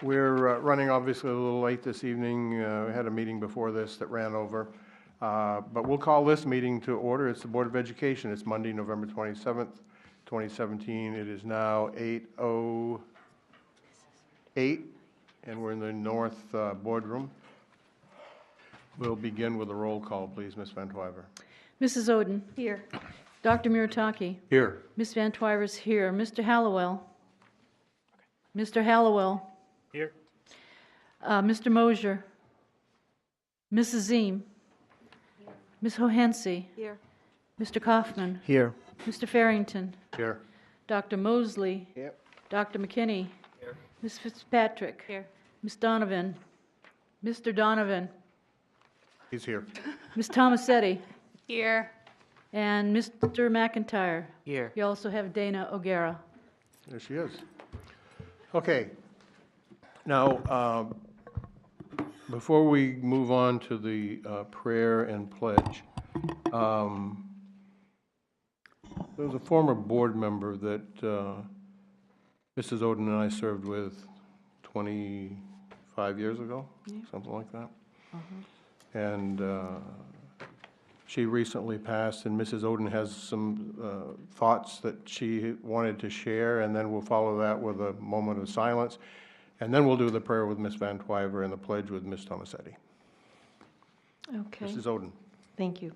We're running obviously a little late this evening. We had a meeting before this that ran over. But we'll call this meeting to order. It's the Board of Education. It's Monday, November 27th, 2017. It is now 8:08, and we're in the North Boardroom. We'll begin with a roll call, please, Ms. Van Twyver. Mrs. Oden. Here. Dr. Murataki. Here. Ms. Van Twyver's here. Mr. Hallowell. Mr. Hallowell. Here. Mr. Mosier. Mrs. Ziem. Ms. Hohensi. Here. Mr. Kaufman. Here. Mr. Farrington. Here. Dr. Mosley. Yep. Dr. McKinney. Here. Ms. Fitzpatrick. Here. Ms. Donovan. Mr. Donovan. He's here. Ms. Tomasetti. Here. And Mr. McIntyre. Here. You also have Dana O'Gara. There she is. Okay. Now, before we move on to the prayer and pledge, there was a former board member that Mrs. Oden and I served with 25 years ago, something like that. And she recently passed, and Mrs. Oden has some thoughts that she wanted to share, and then we'll follow that with a moment of silence. And then we'll do the prayer with Ms. Van Twyver and the pledge with Ms. Tomasetti. Okay. Mrs. Oden. Thank you.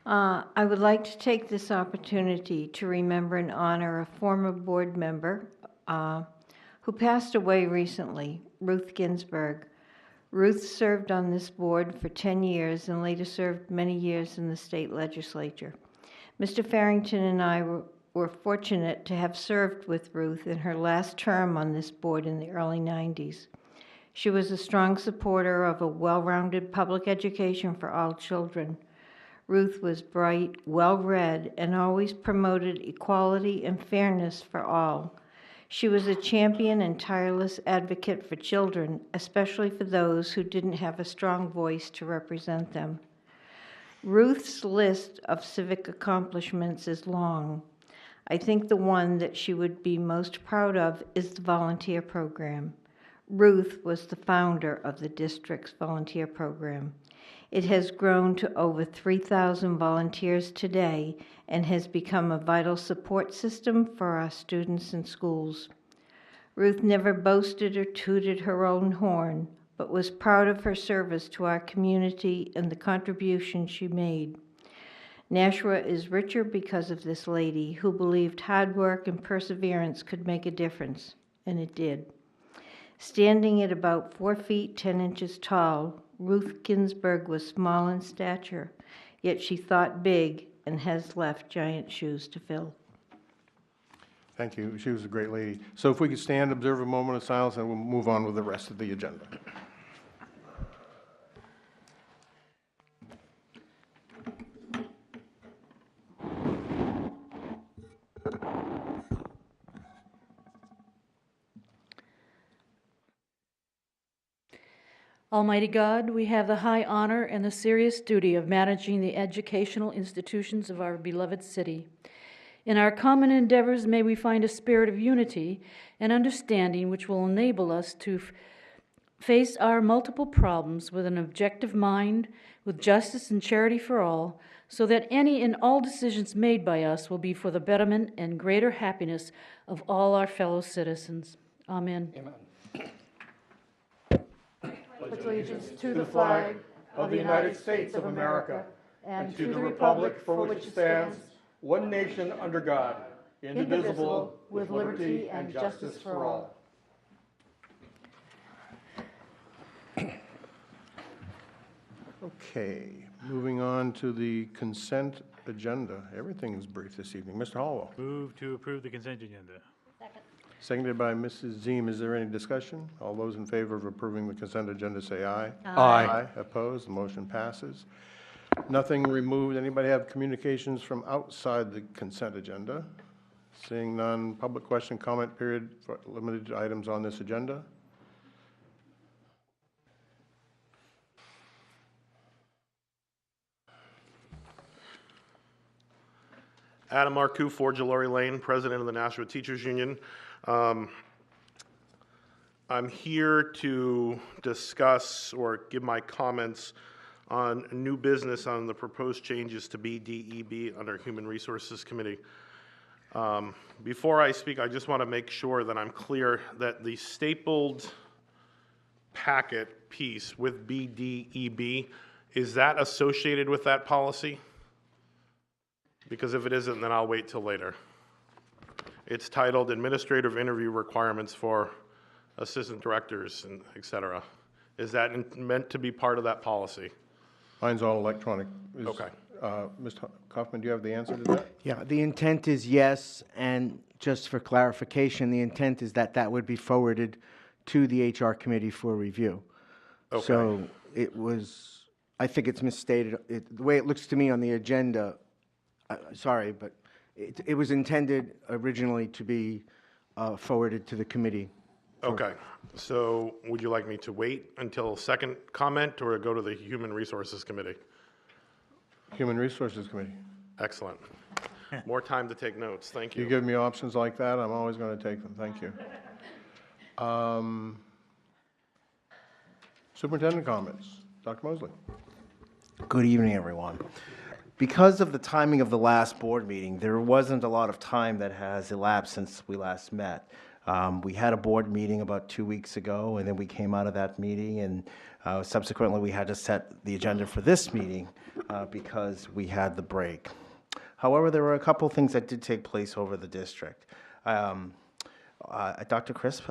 I would like to take this opportunity to remember and honor a former board member who passed away recently, Ruth Ginsburg. Ruth served on this board for 10 years and later served many years in the state legislature. Mr. Farrington and I were fortunate to have served with Ruth in her last term on this board in the early 90s. She was a strong supporter of a well-rounded public education for all children. Ruth was bright, well-read, and always promoted equality and fairness for all. She was a champion and tireless advocate for children, especially for those who didn't have a strong voice to represent them. Ruth's list of civic accomplishments is long. I think the one that she would be most proud of is the volunteer program. Ruth was the founder of the district's volunteer program. It has grown to over 3,000 volunteers today and has become a vital support system for our students and schools. Ruth never boasted or tooted her own horn, but was proud of her service to our community and the contribution she made. Nashua is richer because of this lady who believed hard work and perseverance could make a difference, and it did. Standing at about 4 feet 10 inches tall, Ruth Ginsburg was small in stature, yet she thought big and has left giant shoes to fill. Thank you. She was a great lady. So if we could stand, observe a moment of silence, and we'll move on with the rest of the agenda. Almighty God, we have the high honor and the serious duty of managing the educational institutions of our beloved city. In our common endeavors, may we find a spirit of unity and understanding which will enable us to face our multiple problems with an objective mind, with justice and charity for all, so that any and all decisions made by us will be for the betterment and greater happiness of all our fellow citizens. Amen. Amen. Allegiance to the flag of the United States of America and to the republic for which it stands, one nation under God, indivisible, with liberty and justice for all. Okay, moving on to the consent agenda. Everything is brief this evening. Mr. Hallwell. Move to approve the consent agenda. Seconded by Mrs. Ziem. Is there any discussion? All those in favor of approving the consent agenda say aye. Aye. Opposed? The motion passes. Nothing removed. Anybody have communications from outside the consent agenda? Seeing none, public question comment period for limited items on this agenda. Adam Marcoux, 4 Jalori Lane, President of the Nashua Teachers Union. I'm here to discuss or give my comments on new business on the proposed changes to BDEB under Human Resources Committee. Before I speak, I just want to make sure that I'm clear that the stapled packet piece with BDEB, is that associated with that policy? Because if it isn't, then I'll wait till later. It's titled Administrative Interview Requirements for Assistant Directors and et cetera. Is that meant to be part of that policy? Mine's all electronic. Okay. Ms. Kaufman, do you have the answer to that? Yeah, the intent is yes, and just for clarification, the intent is that that would be forwarded to the HR committee for review. Okay. So it was, I think it's misstated. The way it looks to me on the agenda, sorry, but it was intended originally to be forwarded to the committee. Okay. So would you like me to wait until second comment or go to the Human Resources Committee? Human Resources Committee. Excellent. More time to take notes. Thank You you. give me options like that, I'm always going to take them. Thank you. Superintendent comments. Dr. Mosley. Good evening, everyone. Because of the timing of the last board meeting, there wasn't a lot of time that has elapsed since we last met. We had a board meeting about 2 weeks ago, and then we came out of that meeting, and subsequently we had to set the agenda for this meeting because we had the break. However, there were a couple of things that did take place over the district. Dr. Crisp,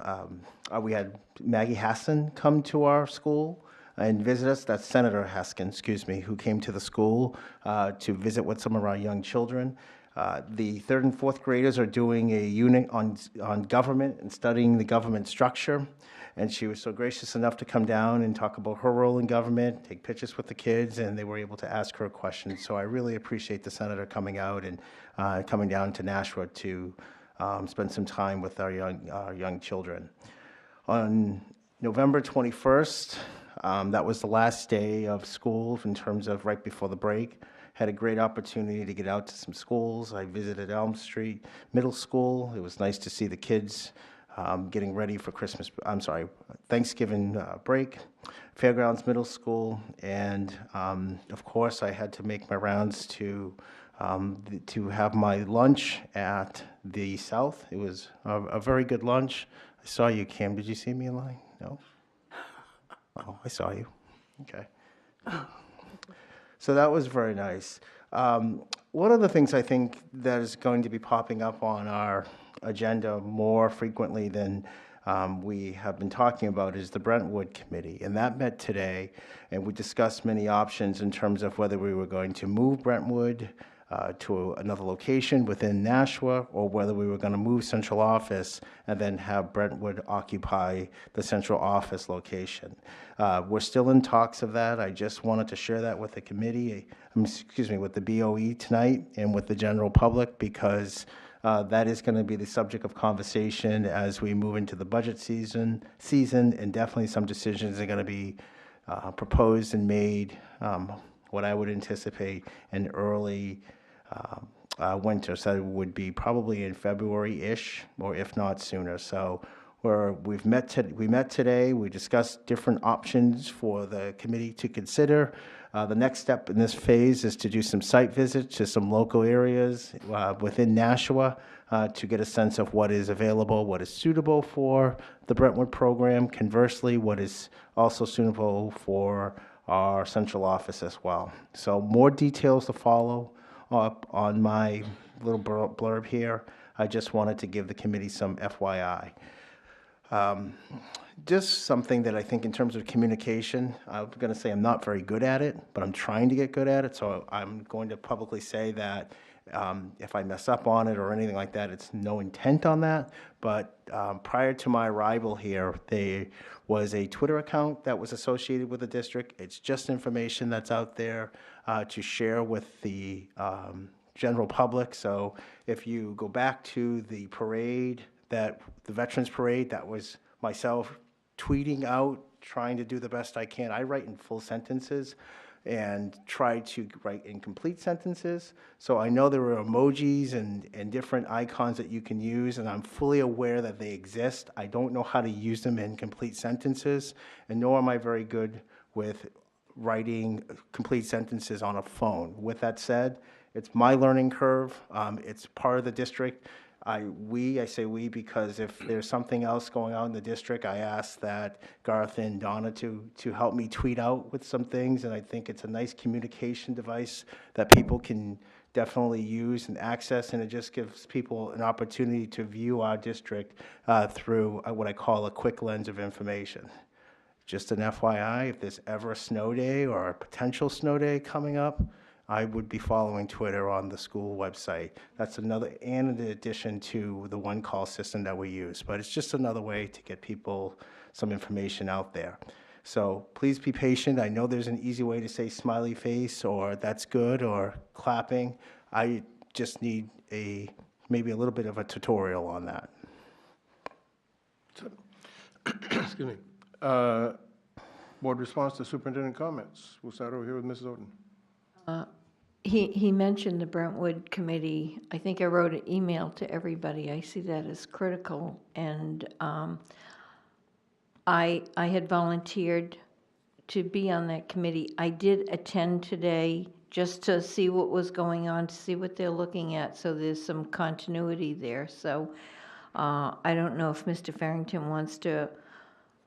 we had Maggie Hassan come to our school and visit us. That's Senator Haskin, excuse me, who came to the school to visit with some of our young children. The third and fourth graders are doing a unit on government and studying the government structure. And she was so gracious enough to come down and talk about her role in government, take pictures with the kids, and they were able to ask her questions. So I really appreciate the senator coming out and coming down to Nashua to spend some time with our young children. On November 21st, that was the last day of school in terms of right before the break. Had a great opportunity to get out to some schools. I visited Elm Street Middle School. It was nice to see the kids getting ready for Thanksgiving break. Fairgrounds Middle School, and of course I had to make my rounds to have my lunch at the South. It was a very good lunch. I saw you, Kim. Did you see me in line? No? Oh, I saw you. Okay. So that was very nice. One of the things I think that is going to be popping up on our agenda more frequently than we have been talking about is the Brentwood Committee. And that met today, and we discussed many options in terms of whether we were going to move Brentwood to another location within Nashua, or whether we were going to move central office and then have Brentwood occupy the central office location. We're still in talks of that. I just wanted to share that with the committee, with the BOE tonight and with the general public, because that is going to be the subject of conversation as we move into the budget season, and definitely some decisions are going to be proposed and made, what I would anticipate in early winter. So it would be probably in February-ish, or if not sooner. So we met today. We discussed different options for the committee to consider. The next step in this phase is to do some site visits to some local areas within Nashua to get a sense of what is available, what is suitable for the Brentwood program. Conversely, what is also suitable for our central office as well. So more details to follow up on my little blurb here. I just wanted to give the committee some FYI. Just something that I think in terms of communication, I'm going to say I'm not very good at it, but I'm trying to get good at it. So I'm going to publicly say that if I mess up on it or anything like that, it's no intent on that. But prior to my arrival here, there was a Twitter account that was associated with the district. It's just information that's out there to share with the general public. So if you go back to the parade, the Veterans Parade, that was myself tweeting out, trying to do the best I can. I write in full sentences. and tried to write incomplete sentences. So I know there are emojis and different icons that you can use, and I'm fully aware that they exist. I don't know how to use them in complete sentences, and nor am I very good with writing complete sentences on a phone. With that said, it's my learning curve. It's part of the district. I say we because if there's something else going on in the district, I ask that Garth and Donna to help me tweet out with some things, and I think it's a nice communication device that people can definitely use and access, and it just gives people an opportunity to view our district through what I call a quick lens of information. Just an FYI, if there's ever a snow day or a potential snow day coming up, I would be following Twitter on the school website. That's another, and in addition to the one-call system that we use. But it's just another way to get people some information out there. So please be patient. I know there's an easy way to say smiley face or that's good or clapping. I just need maybe a little bit of a tutorial on that. Excuse me. Board response to superintendent comments. We'll start over here with Mrs. Oden. He mentioned the Brentwood Committee. I think I wrote an email to everybody. I see that as critical, and I had volunteered to be on that committee. I did attend today just to see what was going on, to see what they're looking at, so there's some continuity there. So I don't know if Mr. Farrington wants to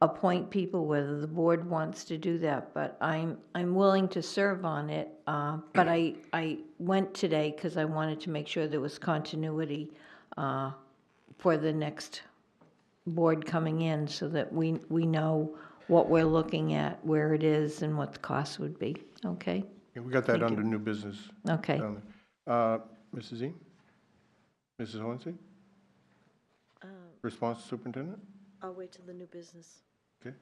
appoint people, whether the board wants to do that, but I'm willing to serve on it. But I went today because I wanted to make sure there was continuity for the next board coming in, so that we know what we're looking at, where it is, and what the cost would be. Okay? Yeah, we got that under new business. Okay. down there. Mrs. E? Mrs. Hohensee? Response to superintendent? I'll wait till the new business. Okay.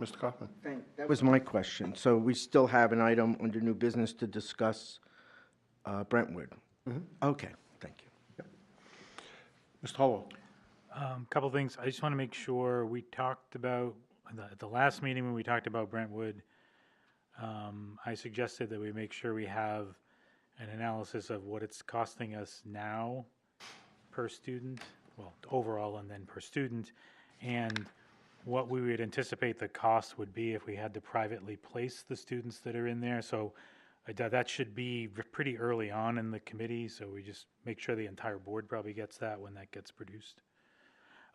Mr. Kaufman? That was my question. So we still have an item under new business to discuss Brentwood? Okay, thank you. Mr. Hallwell? Couple things. I just want to make sure we talked about, at the last meeting when we talked about Brentwood, I suggested that we make sure we have an analysis of what it's costing us now per student, well, overall and then per student, and what we would anticipate the cost would be if we had to privately place the students that are in there. So that should be pretty early on in the committee, so we just make sure the entire board probably gets that when that gets produced.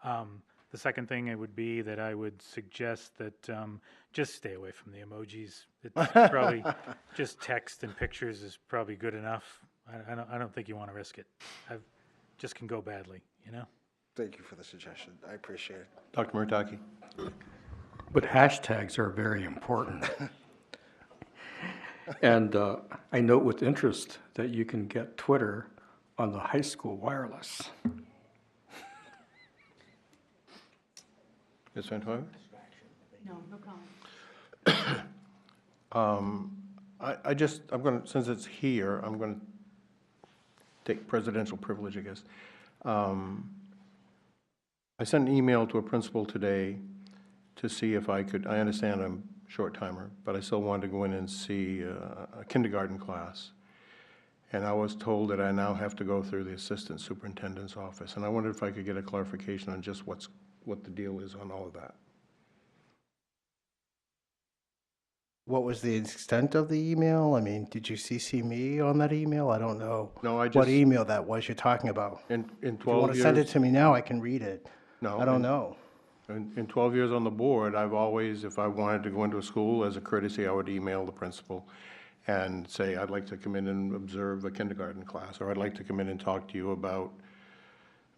The second thing it would be that I would suggest that just stay away from the emojis. It's probably just text and pictures is probably good enough. I don't think you want to risk it. Just can go badly, you know? Thank you for the suggestion. I appreciate it. Dr. Murtaki? But hashtags are very important. And I note with interest that you can get Twitter on the high school wireless. Ms. Van Hoyen? No, no comment. I'm going to, since it's here, I'm going to take presidential privilege, I guess. I sent an email to a principal today to see if I could, I understand I'm a short timer, but I still wanted to go in and see a kindergarten class. And I was told that I now have to go through the assistant superintendent's office. And I wondered if I could get a clarification on just what the deal is on all of that. What was the extent of the email? I mean, did you CC me on that email? I don't know. No, I What just, email that was you're talking about. in If you want 12 to send it years, to me now, I can read it. no. I don't know. In 12 years on the board, I've always, if I wanted to go into a school, as a courtesy, I would email the principal and say, I'd like to come in and observe a kindergarten class, or I'd like to come in and talk to you about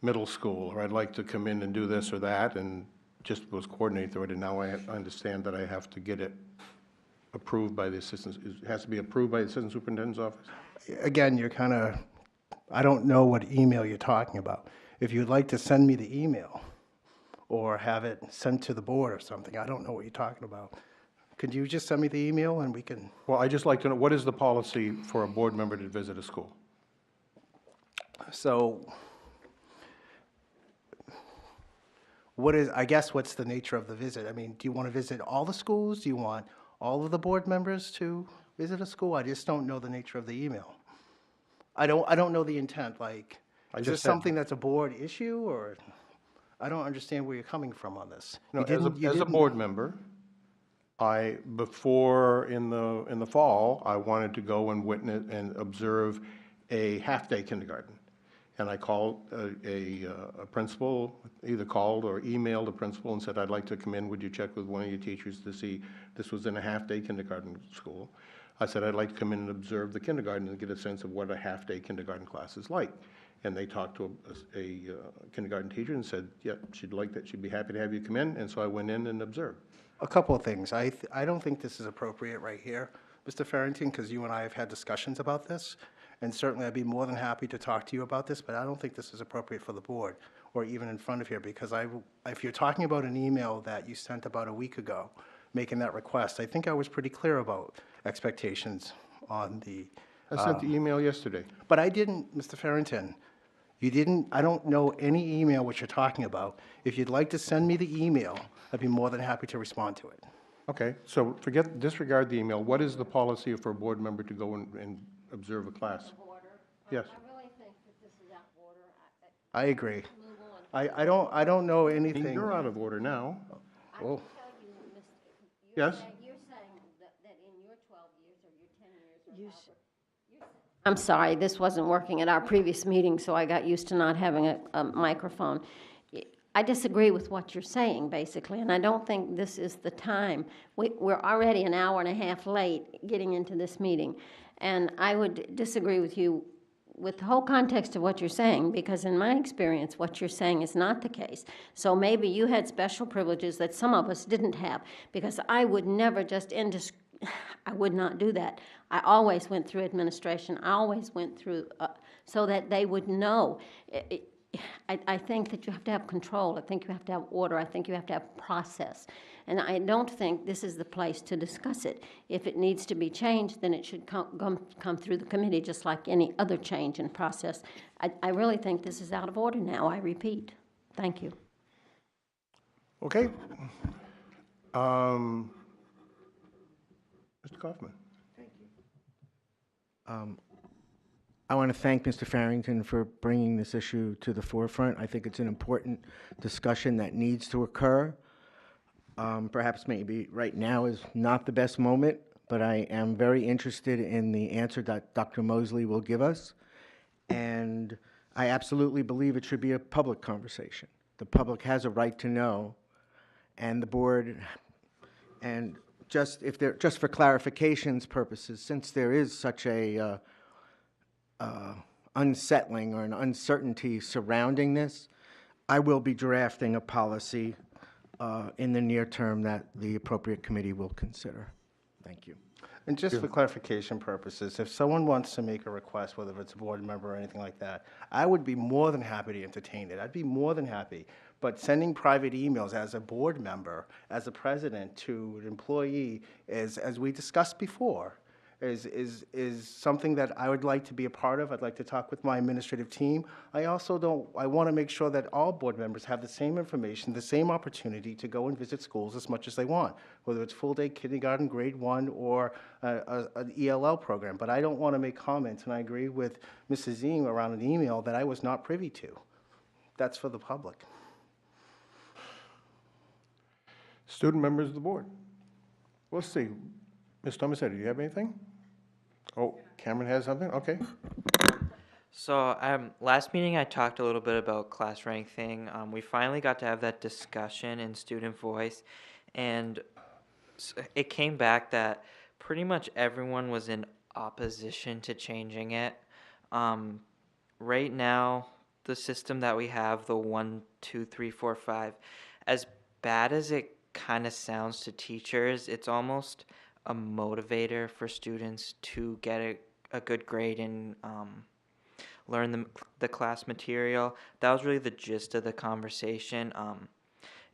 middle school, or I'd like to come in and do this or that, and just was coordinated through it, and now I understand that I have to get it approved by the assistant, it has to be approved by the assistant superintendent's office? Again, you're kind of, I don't know what email you're talking about. If you'd like to send me the email or have it sent to the board or something, I don't know what you're talking about. Could you just send me the email and we can, Well, I'd just like to know, what is the policy for a board member to visit a school? so what is, I guess, what's the nature of the visit? I mean, do you want to visit all the schools? Do you want all of the board members to visit a school? I just don't know the nature of the email. I don't know the intent, like, I is just this said- something that's a board issue, or, I don't understand where you're coming from on this. No, You as a, didn't- you as a didn't- board member, before, in the fall, I wanted to go and witness and observe a half-day kindergarten. And I called a principal, either called or emailed a principal and said, I'd like to come in, would you check with one of your teachers to see, this was in a half-day kindergarten school. I said, I'd like to come in and observe the kindergarten and get a sense of what a half-day kindergarten class is like. And they talked to a kindergarten teacher and said, yeah, she'd like that, she'd be happy to have you come in, and so I went in and observed. A couple of things. I don't think this is appropriate right here, Mr. Farrington, because you and I have had discussions about this, and certainly I'd be more than happy to talk to you about this, but I don't think this is appropriate for the board, or even in front of here, because if you're talking about an email that you sent about a week ago, making that request, I think I was pretty clear about expectations on the, I sent the email yesterday. but I didn't, Mr. Farrington, you didn't, I don't know any email which you're talking about. If you'd like to send me the email, I'd be more than happy to respond to it. Okay, so disregard the email. What is the policy for a board member to go and observe a class? Yes. I really think that this is out of order. I agree. I don't know I mean, anything. you're out of order now. Oh, Yes? You're saying that in your 12 years or your 10 years or You s- I'm sorry, this wasn't working at our previous meeting, so I got used to not having a microphone. I disagree with what you're saying, basically, and I don't think this is the time. We're already an hour and a half late getting into this meeting, and I would disagree with you with the whole context of what you're saying, because in my experience, what you're saying is not the case. So maybe you had special privileges that some of us didn't have, because I would never just I would not do that. I always went through administration. I always went through so that they would know. I think that you have to have control. I think you have to have order. I think you have to have process. And I don't think this is the place to discuss it. If it needs to be changed, then it should come through the committee just like any other change in process. I really think this is out of order now, I repeat. Thank you. Okay. Mr. Kaufman? I want to thank Mr. Farrington for bringing this issue to the forefront. I think it's an important discussion that needs to occur. Perhaps maybe right now is not the best moment, but I am very interested in the answer that Dr. Mosley will give us. And I absolutely believe it should be a public conversation. The public has a right to know, and the board, and just for clarification's purposes, since there is such a unsettling or an uncertainty surrounding this, I will be drafting a policy in the near term that the appropriate committee will consider. Thank you. and just for clarification purposes, if someone wants to make a request, whether it's a board member or anything like that, I would be more than happy to entertain it. I'd be more than happy. But sending private emails as a board member, as a president to an employee, as we discussed before, is something that I would like to be a part of. I'd like to talk with my administrative team. I want to make sure that all board members have the same information, the same opportunity to go and visit schools as much as they want, whether it's full-day kindergarten, grade 1, or an ELL program. But I don't want to make comments, and I agree with Mrs. Ziem around an email that I was not privy to. That's for the public. Student members of the board? Let's see. Ms. Thomas, do you have anything? Oh, Cameron has something? Okay. So last meeting I talked a little bit about class rank thing. We finally got to have that discussion in student voice, and it came back that pretty much everyone was in opposition to changing it. Right now, the system that we have, the 1, 2, 3, 4, 5, as bad as it kind of sounds to teachers, it's almost a motivator for students to get a good grade and learn the class material. That was really the gist of the conversation.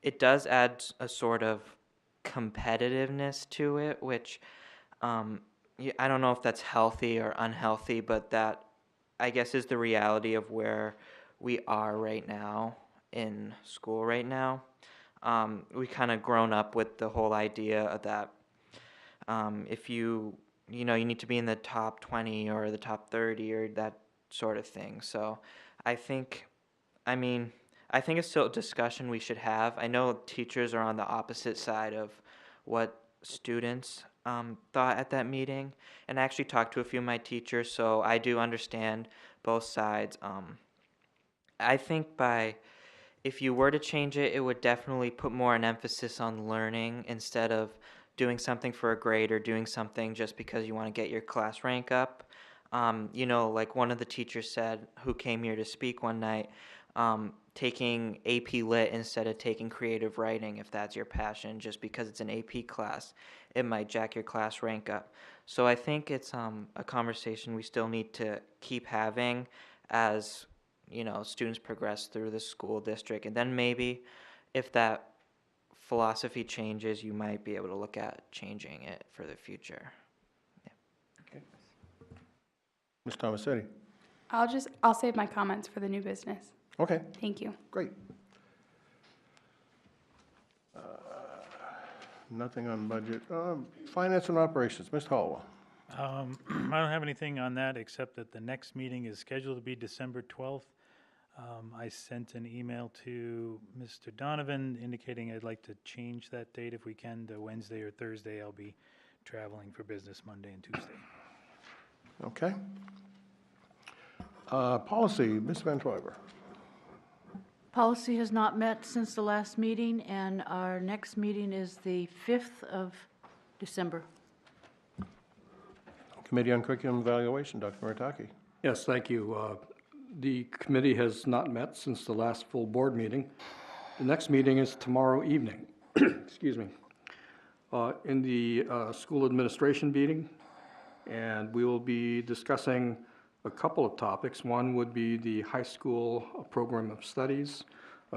It does add a sort of competitiveness to it, which I don't know if that's healthy or unhealthy, but that I guess is the reality of where we are right now in school right now. We kind of grown up with the whole idea of that if you you need to be in the top 20 or the top 30 or that sort of thing. So I think, I mean, I think it's still a discussion we should have. I know teachers are on the opposite side of what students thought at that meeting, and I actually talked to a few of my teachers, so I do understand both sides. I think if you were to change it, it would definitely put more an emphasis on learning instead of doing something for a grade or doing something just because you want to get your class rank up. Like one of the teachers said who came here to speak one night, taking AP Lit instead of taking creative writing, if that's your passion, just because it's an AP class, it might jack your class rank up. So I think it's a conversation we still need to keep having as students progress through the school district, and then maybe if that philosophy changes, you might be able to look at changing it for the future. Ms. Thomasetti? I'll save my comments for the new business. Okay, Thank you. great. Nothing on budget. Finance and operations, Mr. Hollowell. I don't have anything on that, except that the next meeting is scheduled to be December 12th. I sent an email to Mr. Donovan indicating I'd like to change that date if we can to Wednesday or Thursday. I'll be traveling for business Monday and Tuesday. Okay. Policy, Ms. Van Twyver. Policy has not met since the last meeting, and our next meeting is the 5th of December. Committee on Curriculum Evaluation, Dr. Murataki. Yes, thank you. The committee has not met since the last full board meeting. The next meeting is tomorrow evening. Excuse me. In the school administration meeting, and we will be discussing a couple of topics. One would be the high school program of studies,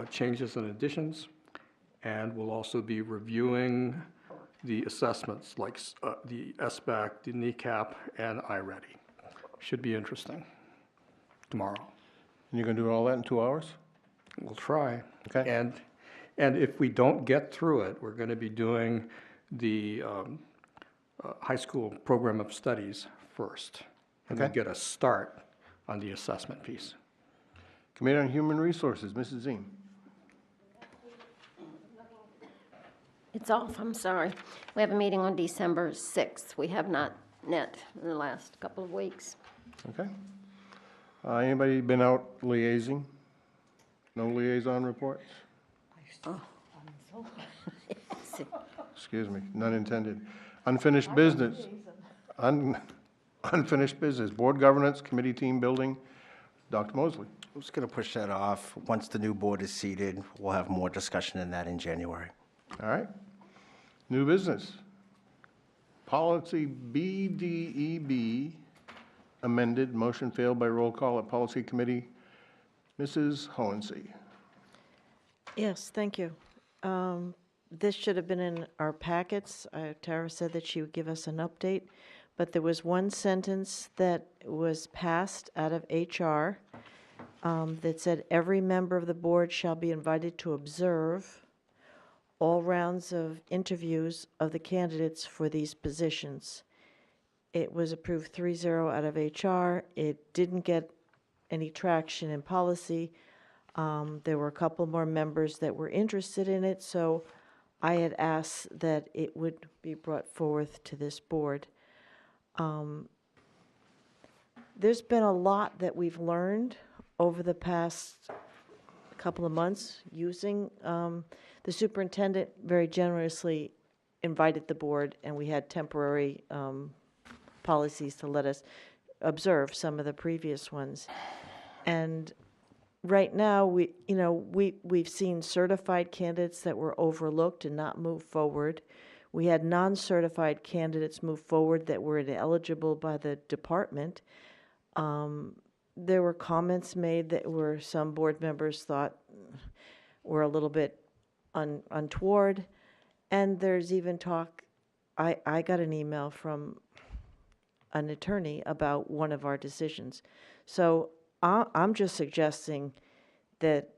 changes and additions, and we'll also be reviewing the assessments like the SBAC, the NECAP, and iReady. Should be interesting tomorrow. And you're going to do all that in 2 hours? We'll try. Okay. And if we don't get through it, we're going to be doing the high school program of studies first. And we'll Okay. get a start on the assessment piece. Committee on Human Resources, Mrs. Zine. It's off, I'm sorry. We have a meeting on December 6th. We have not met in the last couple of weeks. Okay. Anybody been out liaising? No liaison reports? Oh. Excuse me, none intended. Unfinished business. Unfinished business. Board governance, committee team building. Dr. Mosley. I'm just going to push that off. Once the new board is seated, we'll have more discussion in that in January. All right. New business. Policy BDEB amended. Motion failed by roll call at policy committee. Mrs. Hohensee. Yes, thank you. This should have been in our packets. Tara said that she would give us an update, but there was one sentence that was passed out of HR that said, every member of the board shall be invited to observe all rounds of interviews of the candidates for these positions. It was approved 3-0 out of HR. It didn't get any traction in policy. There were a couple more members that were interested in it, so I had asked that it would be brought forth to this board. There's been a lot that we've learned over the past couple of months using the superintendent very generously invited the board, and we had temporary policies to let us observe some of the previous ones. And right now, we've seen certified candidates that were overlooked and not move forward. We had non-certified candidates move forward that were ineligible by the department. There were comments made that were some board members thought were a little bit untoward. And there's even talk, I got an email from an attorney about one of our decisions. So I'm just suggesting that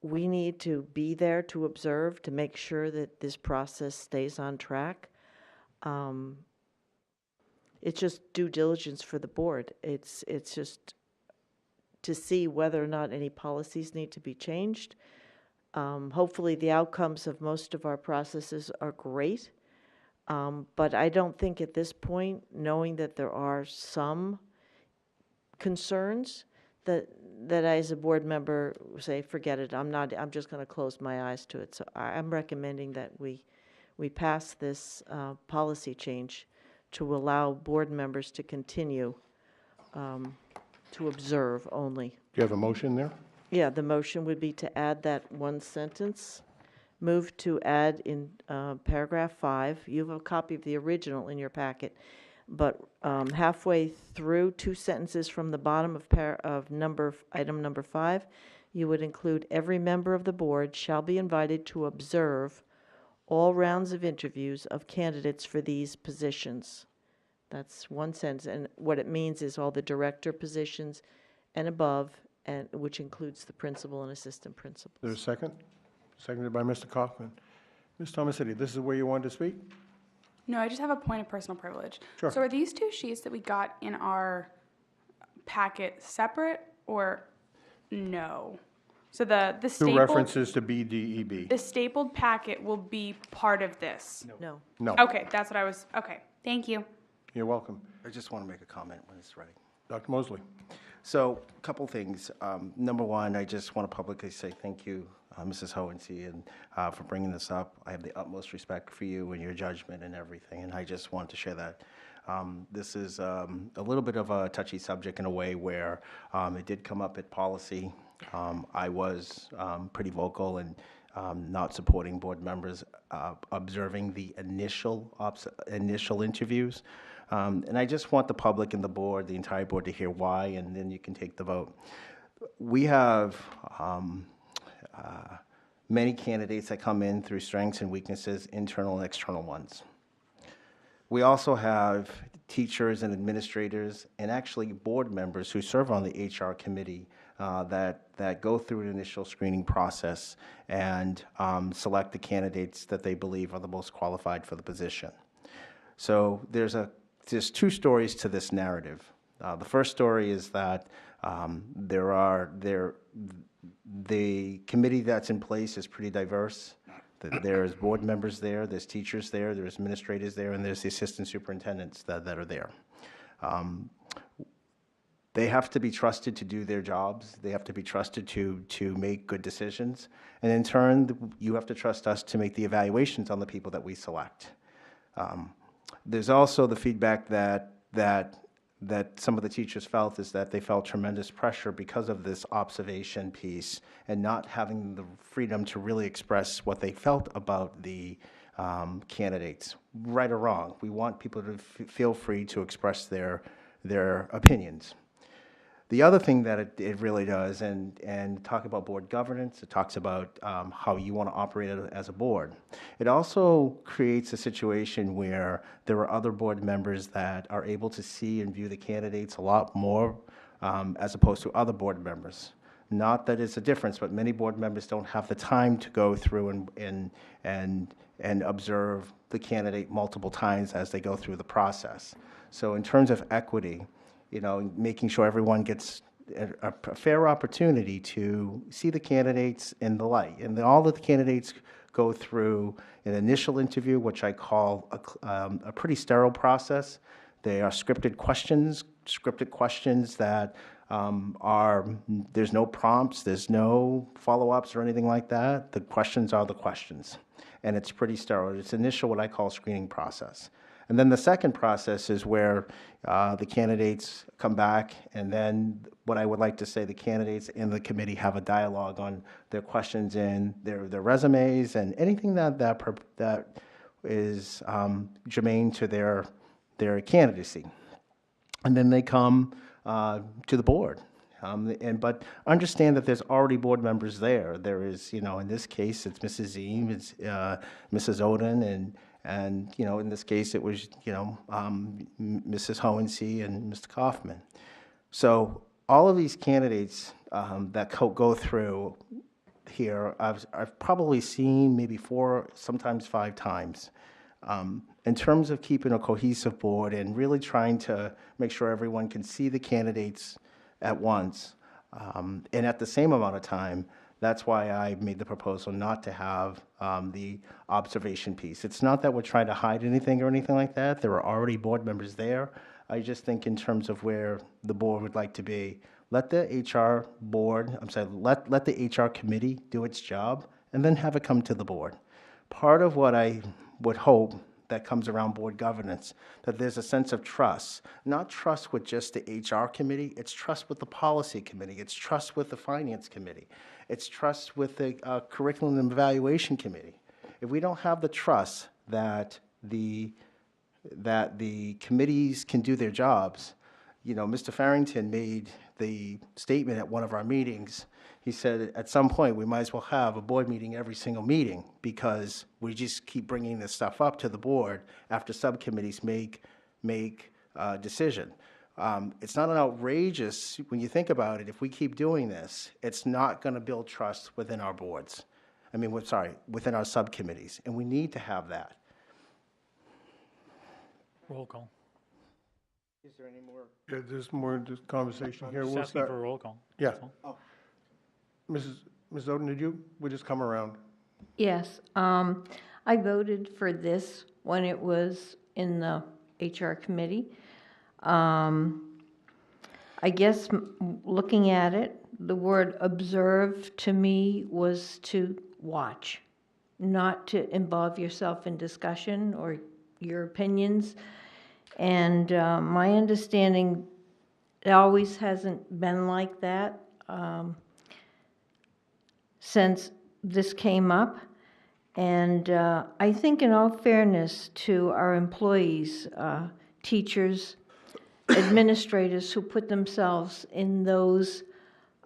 we need to be there to observe, to make sure that this process stays on track. It's just due diligence for the board. It's just to see whether or not any policies need to be changed. Hopefully, the outcomes of most of our processes are great, but I don't think at this point, knowing that there are some concerns, that I, as a board member, say, forget it, I'm just going to close my eyes to it. So I'm recommending that we pass this policy change to allow board members to continue to observe only. Do you have a motion there? Yeah, the motion would be to add that one sentence. Move to add in paragraph 5. You have a copy of the original in your packet, but halfway through, 2 sentences from the bottom of item number 5, you would include every member of the board shall be invited to observe all rounds of interviews of candidates for these positions. That's one sentence, and what it means is all the director positions and above, and which includes the principal and assistant principals. There's a second? Seconded by Mr. Kaufman. Ms. Thomas-City, this is where you wanted to speak? No, I just have a point of personal privilege. Sure. So are these 2 sheets that we got in our packet separate or no? So the Two stapled, references to BDEB. the stapled packet will be part of this? No. No. Okay, that's what I was, okay, thank you. You're welcome. I just want to make a comment when it's ready. Dr. Mosley? So, a couple things. Number one, I just want to publicly say thank you, Mrs. Hohensee, and for bringing this up. I have the utmost respect for you and your judgment and everything, and I just want to share that. This is a little bit of a touchy subject in a way where it did come up at policy. I was pretty vocal and not supporting board members observing the initial interviews. And I just want the public and the board, the entire board, to hear why, and then you can take the vote. We have many candidates that come in through strengths and weaknesses, internal and external ones. We also have teachers and administrators and actually board members who serve on the HR committee that go through an initial screening process and select the candidates that they believe are the most qualified for the position. So there's 2 stories to this narrative. The first story is that the committee that's in place is pretty diverse. There's board members there, there's teachers there, there's administrators there, and there's the assistant superintendents that are there. They have to be trusted to do their jobs. They have to be trusted to make good decisions. And in turn, you have to trust us to make the evaluations on the people that we select. There's also the feedback that some of the teachers felt is that they felt tremendous pressure because of this observation piece and not having the freedom to really express what they felt about the candidates, right or wrong. We want people to feel free to express their opinions. The other thing that it really does, and talk about board governance, it talks about how you want to operate as a board. It also creates a situation where there are other board members that are able to see and view the candidates a lot more as opposed to other board members. Not that it's a difference, but many board members don't have the time to go through and observe the candidate multiple times as they go through the process. So in terms of equity, making sure everyone gets a fair opportunity to see the candidates in the light. And all of the candidates go through an initial interview, which I call a pretty sterile process. They are scripted questions that there's no prompts, there's no follow-ups or anything like that. The questions are the questions. And it's pretty sterile. It's initial, what I call screening process. And then the second process is where the candidates come back, and then what I would like to say, the candidates and the committee have a dialogue on their questions and their resumes and anything that is germane to their candidacy. And then they come to the board. But understand that there's already board members there. There is, in this case, it's Mrs. Eames, it's Mrs. Oden, and in this case, it was, Mrs. Hohensee and Mr. Kaufman. So all of these candidates that go through here, I've probably seen maybe 4, sometimes 5 times. In terms of keeping a cohesive board and really trying to make sure everyone can see the candidates at once, and at the same amount of time, that's why I made the proposal not to have the observation piece. It's not that we're trying to hide anything or anything like that. There are already board members there. I just think in terms of where the board would like to be, let the HR board, let the HR committee do its job, and then have it come to the board. Part of what I would hope that comes around board governance, that there's a sense of trust, not trust with just the HR committee, it's trust with the policy committee, it's trust with the finance committee, it's trust with the curriculum and evaluation committee. If we don't have the trust that the committees can do their jobs, you know, Mr. Farrington made the statement at one of our meetings. He said, at some point, we might as well have a board meeting every single meeting because we just keep bringing this stuff up to the board after subcommittees make a decision. It's not an outrageous, when you think about it, if we keep doing this, it's not going to build trust within our boards. I mean, within our subcommittees, and we need to have that. Roll call. Is there any more? Yeah, there's more conversation here. Just We'll asking start. for a roll call. Yeah. That's all. Ms. Oden, we'll just come around. Yes, I voted for this when it was in the HR committee. I guess looking at it, the word observe to me was to watch, not to involve yourself in discussion or your opinions. And my understanding, it always hasn't been like that since this came up. And I think in all fairness to our employees, teachers, administrators who put themselves in those,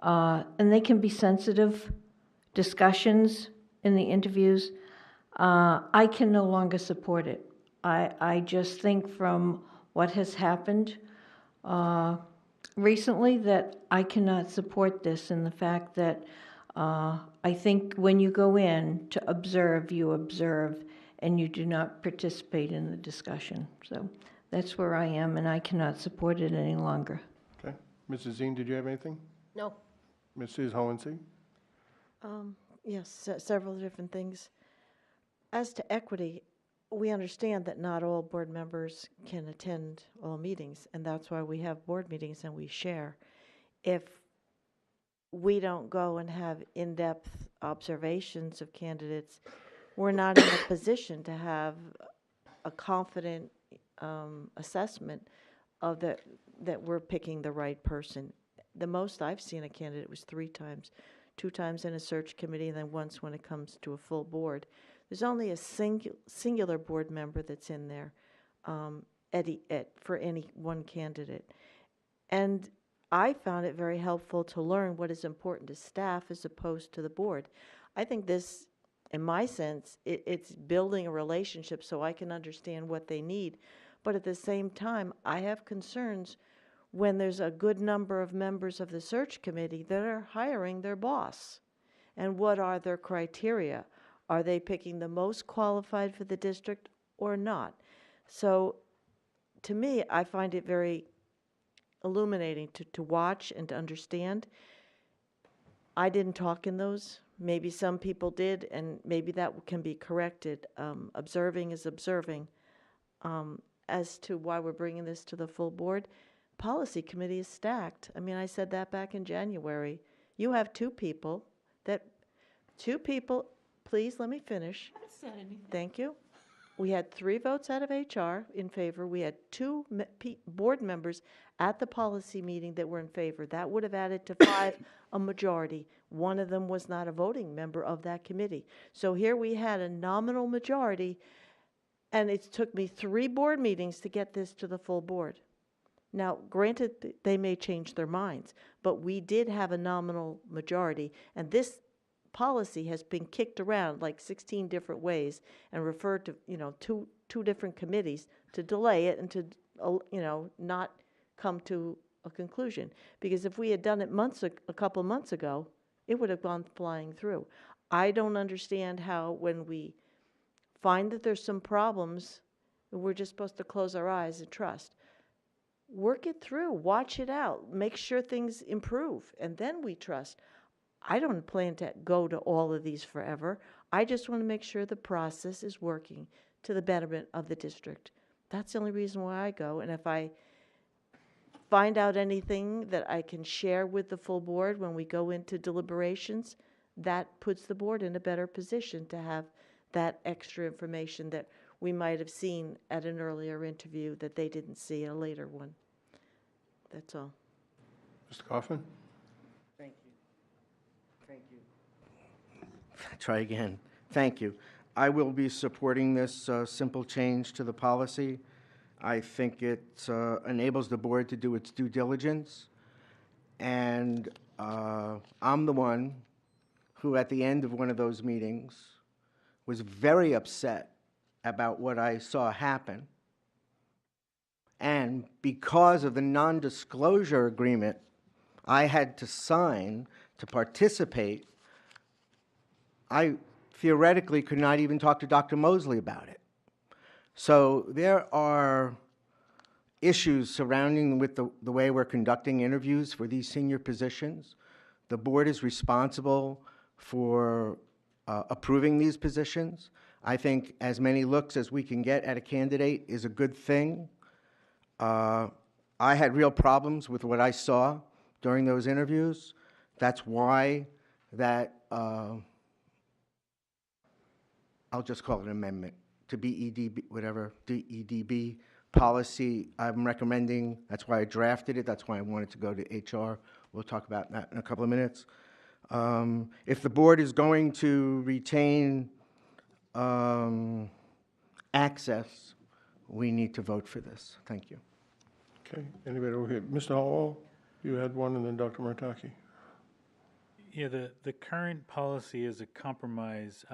and they can be sensitive discussions in the interviews, I can no longer support it. I just think from what has happened recently that I cannot support this, and the fact that I think when you go in to observe, you observe, and you do not participate in the discussion. So that's where I am, and I cannot support it any longer. Okay. Mrs. Zine, did you have anything? No. Mrs. Hohensee? Yes, several different things. As to equity, we understand that not all board members can attend all meetings, and that's why we have board meetings and we share. If we don't go and have in-depth observations of candidates, we're not in a position to have a confident assessment of that we're picking the right person. The most I've seen a candidate was 3 times, 2 times in a search committee, and then once when it comes to a full board. There's only a singular board member that's in there for any one candidate. And I found it very helpful to learn what is important to staff as opposed to the board. I think this, in my sense, it's building a relationship so I can understand what they need. But at the same time, I have concerns when there's a good number of members of the search committee that are hiring their boss. And what are their criteria? Are they picking the most qualified for the district or not? So to me, I find it very illuminating to watch and to understand. I didn't talk in those. Maybe some people did, and maybe that can be corrected. Observing is observing. As to why we're bringing this to the full board, policy committee is stacked. I mean, I said that back in January. You have 2 people, please let me finish. I haven't said anything. Thank you. We had 3 votes out of HR in favor. We had 2 board members at the policy meeting that were in favor. That would have added to 5, a majority. One of them was not a voting member of that committee. So here we had a nominal majority, and it took me 3 board meetings to get this to the full board. Now, granted, they may change their minds, but we did have a nominal majority, and this policy has been kicked around like 16 different ways and referred to, two different committees to delay it and to, not come to a conclusion. Because if we had done it a couple months ago, it would have gone flying through. I don't understand how when we find that there's some problems, and we're just supposed to close our eyes and trust. Work it through, watch it out, make sure things improve, and then we trust. I don't plan to go to all of these forever. I just want to make sure the process is working to the betterment of the district. That's the only reason why I go. And if I find out anything that I can share with the full board when we go into deliberations, that puts the board in a better position to have that extra information that we might have seen at an earlier interview that they didn't see at a later one. That's all. Mr. Kaufman? Thank you. Thank you. Try again. Thank you. I will be supporting this simple change to the policy. I think it enables the board to do its due diligence. And I'm the one who, at the end of one of those meetings, was very upset about what I saw happen. And because of the non-disclosure agreement I had to sign to participate, I theoretically could not even talk to Dr. Mosley about it. So there are issues surrounding with the way we're conducting interviews for these senior positions. The board is responsible for approving these positions. I think as many looks as we can get at a candidate is a good thing. I had real problems with what I saw during those interviews. That's why that, I'll just call it an amendment to BEDB, whatever, DEDB policy I'm recommending. That's why I drafted it. That's why I wanted to go to HR. We'll talk about that in a couple of minutes. If the board is going to retain access, we need to vote for this. Thank you. Okay, anybody over here? Mr. Hall, you had one, and then Dr. Martaki. Yeah, the current policy is a compromise.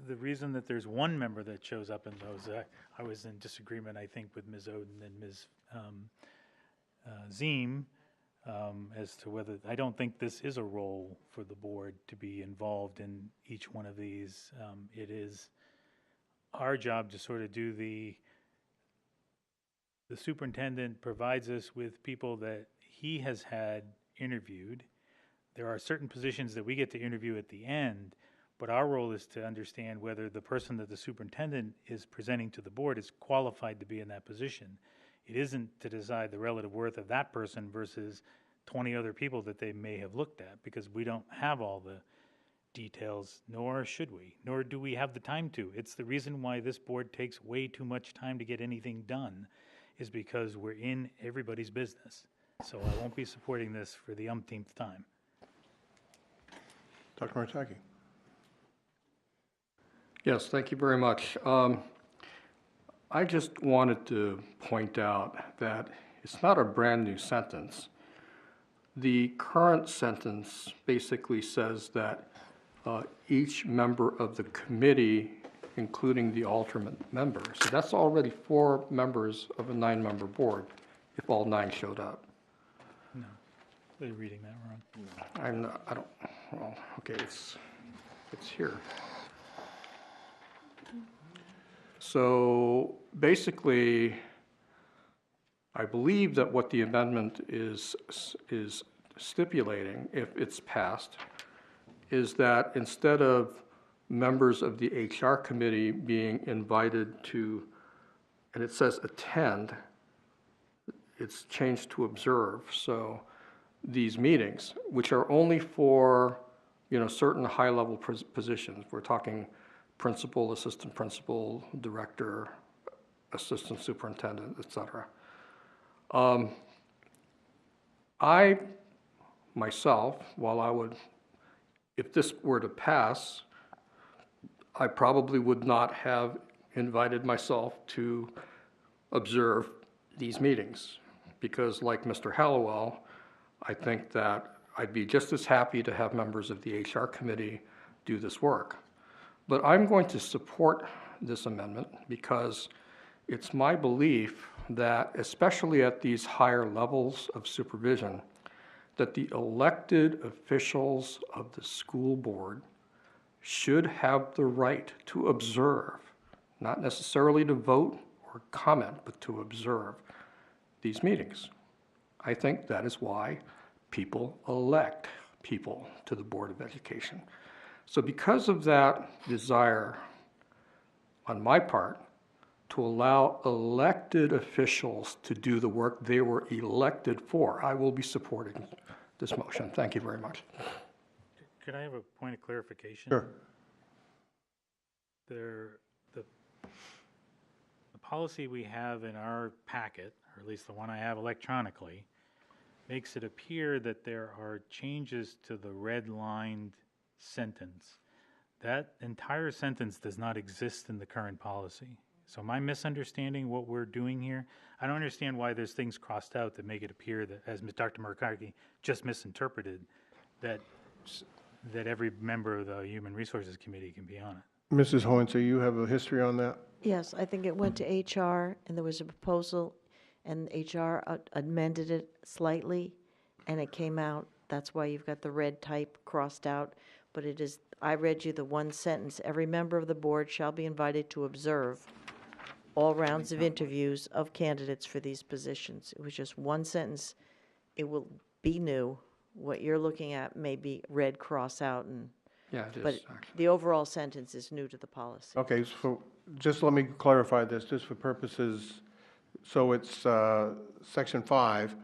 The reason that there's one member that shows up in those, I was in disagreement, I think, with Ms. Oden and Ms. Ziem as to whether, I don't think this is a role for the board to be involved in each one of these. It is our job to sort of do the superintendent provides us with people that he has had interviewed. There are certain positions that we get to interview at the end, but our role is to understand whether the person that the superintendent is presenting to the board is qualified to be in that position. It isn't to decide the relative worth of that person versus 20 other people that they may have looked at, because we don't have all the details, nor should we, nor do we have the time to. It's the reason why this board takes way too much time to get anything done, is because we're in everybody's business. So I won't be supporting this for the umpteenth time. Dr. Martaki. Yes, thank you very much. I just wanted to point out that it's not a brand-new sentence. The current sentence basically says that each member of the committee, including the alternate member. So that's already 4 members of a 9-member board, if all 9 showed up. No, they're reading that wrong. Well, okay, it's here. So basically, I believe that what the amendment is stipulating, if it's passed, is that instead of members of the HR committee being invited to, and it says attend, it's changed to observe. So these meetings, which are only for, certain high-level positions, we're talking principal, assistant principal, director, assistant superintendent, et cetera. I, myself, if this were to pass, I probably would not have invited myself to observe these meetings, because like Mr. Hallowell, I think that I'd be just as happy to have members of the HR committee do this work. But I'm going to support this amendment because it's my belief that, especially at these higher levels of supervision, that the elected officials of the school board should have the right to observe, not necessarily to vote or comment, but to observe these meetings. I think that is why people elect people to the Board of Education. So because of that desire on my part to allow elected officials to do the work they were elected for, I will be supporting this motion. Thank you very much. Could I have a point of clarification? Sure. The policy we have in our packet, or at least the one I have electronically, makes it appear that there are changes to the red-lined sentence. That entire sentence does not exist in the current policy. So am I misunderstanding what we're doing here? I don't understand why there's things crossed out that make it appear that, as Dr. Murakami just misinterpreted, that every member of the Human Resources Committee can be on it. Mrs. Hohensee, you have a history on that? Yes, I think it went to HR, and there was a proposal, and HR amended it slightly, and it came out. That's why you've got the red type crossed out, but it is, I read you the one sentence, every member of the board shall be invited to observe all rounds of interviews of candidates for these positions. It was just one sentence. It will be new. What you're looking at may be red cross out, and Yeah, it is, but actually. the overall sentence is new to the policy. Okay, so just let me clarify this, just for purposes, so it's section 5,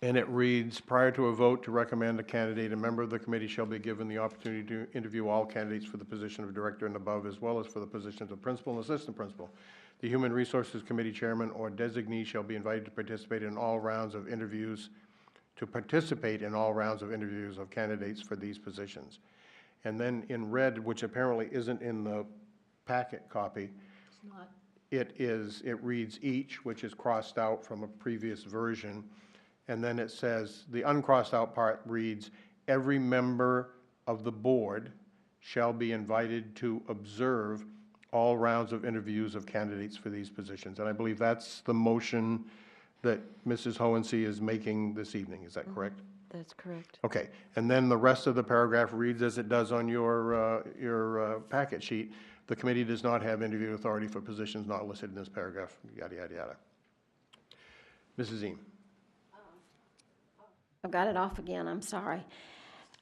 and it reads, prior to a vote to recommend a candidate, a member of the committee shall be given the opportunity to interview all candidates for the position of director and above, as well as for the positions of principal and assistant principal. The Human Resources Committee chairman or designee shall be invited to participate in all rounds of interviews of candidates for these positions. And then in red, which apparently isn't in the packet copy, it reads each, which is crossed out from a previous version. And then it says, the uncrossed out part reads, every member of the board shall be invited to observe all rounds of interviews of candidates for these positions. And I believe that's the motion that Mrs. Hohensee is making this evening. Is that correct? That's correct. Okay. And then the rest of the paragraph reads as it does on your packet sheet. The committee does not have interview authority for positions not listed in this paragraph, yada, yada, yada. Mrs. Eam. I've got it off again, I'm sorry.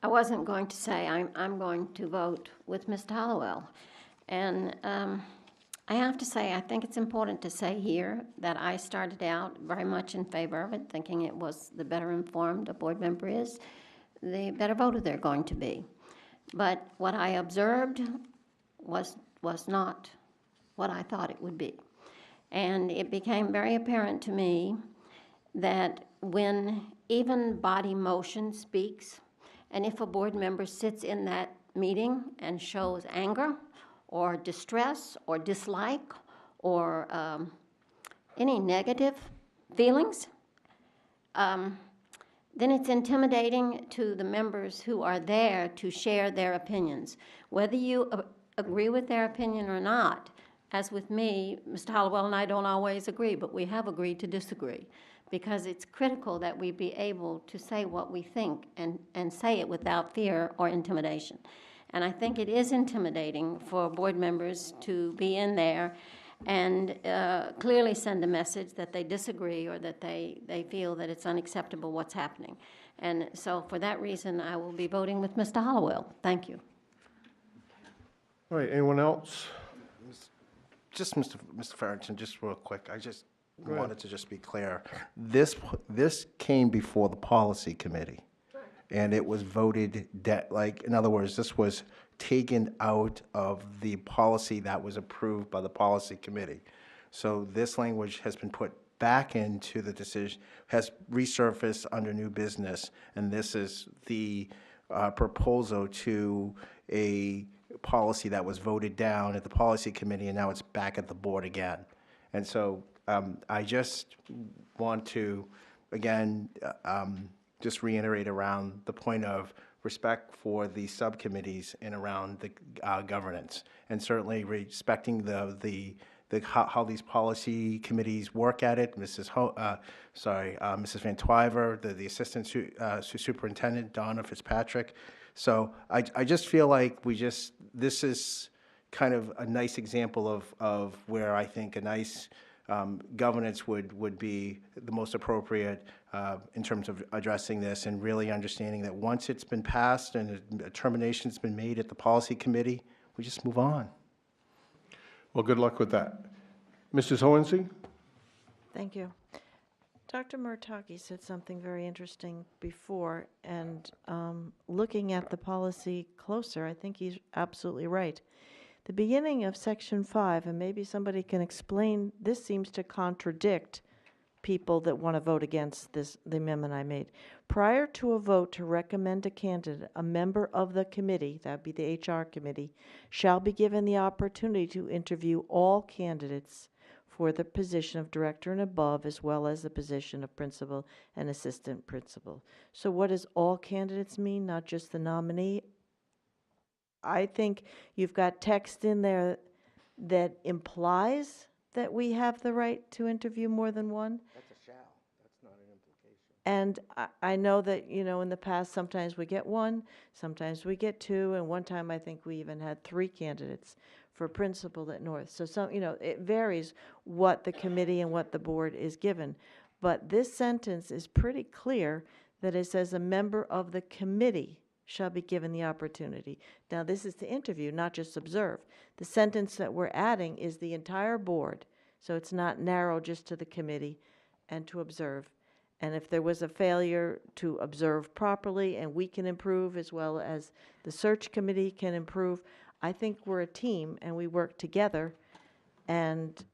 I wasn't going to say I'm going to vote with Mr. Hollowell. And I have to say, I think it's important to say here that I started out very much in favor of it, thinking it was the better informed a board member is, the better voter they're going to be. But what I observed was not what I thought it would be. And it became very apparent to me that when even body motion speaks, and if a board member sits in that meeting and shows anger or distress or dislike or any negative feelings, then it's intimidating to the members who are there to share their opinions. Whether you agree with their opinion or not, as with me, Mr. Hollowell and I don't always agree, but we have agreed to disagree, because it's critical that we be able to say what we think and say it without fear or intimidation. And I think it is intimidating for board members to be in there and clearly send a message that they disagree or that they feel that it's unacceptable what's happening. And so for that reason, I will be voting with Mr. Hollowell. Thank you. All right, anyone else? Just Mr. Farrington, just real quick, I just Go ahead. wanted to just be clear. This came before the policy committee, and it was voted, like, in other words, this was taken out of the policy that was approved by the policy committee. So this language has been put back into the decision, has resurfaced under new business, and this is the proposal to a policy that was voted down at the policy committee, and now it's back at the board again. And so I just want to, again, just reiterate around the point of respect for the subcommittees and around the governance, and certainly respecting how these policy committees work at it. Mrs. Van Twyver, the assistant superintendent, Donna Fitzpatrick, So I just feel like this is kind of a nice example of where I think a nice governance would be the most appropriate in terms of addressing this and really understanding that once it's been passed and a termination's been made at the policy committee, we just move on. Well, good luck with that. Mrs. Hohensee? Thank you. Dr. Murtaghi said something very interesting before, and looking at the policy closer, I think he's absolutely right. The beginning of Section 5, and maybe somebody can explain, this seems to contradict people that want to vote against this, the amendment I made. Prior to a vote to recommend a candidate, a member of the committee, that would be the HR committee, shall be given the opportunity to interview all candidates for the position of director and above, as well as the position of principal and assistant principal. So what does all candidates mean, not just the nominee? I think you've got text in there that implies that we have the right to interview more than one. That's a shall, that's not an implication. And I know that, in the past, sometimes we get one, sometimes we get two, and one time I think we even had 3 candidates for principal at North. So it varies what the committee and what the board is given. But this sentence is pretty clear that it says a member of the committee shall be given the opportunity. Now, this is to interview, not just observe. The sentence that we're adding is the entire board, so it's not narrow just to the committee and to observe. And if there was a failure to observe properly, and we can improve as well as the search committee can improve, I think we're a team and we work together and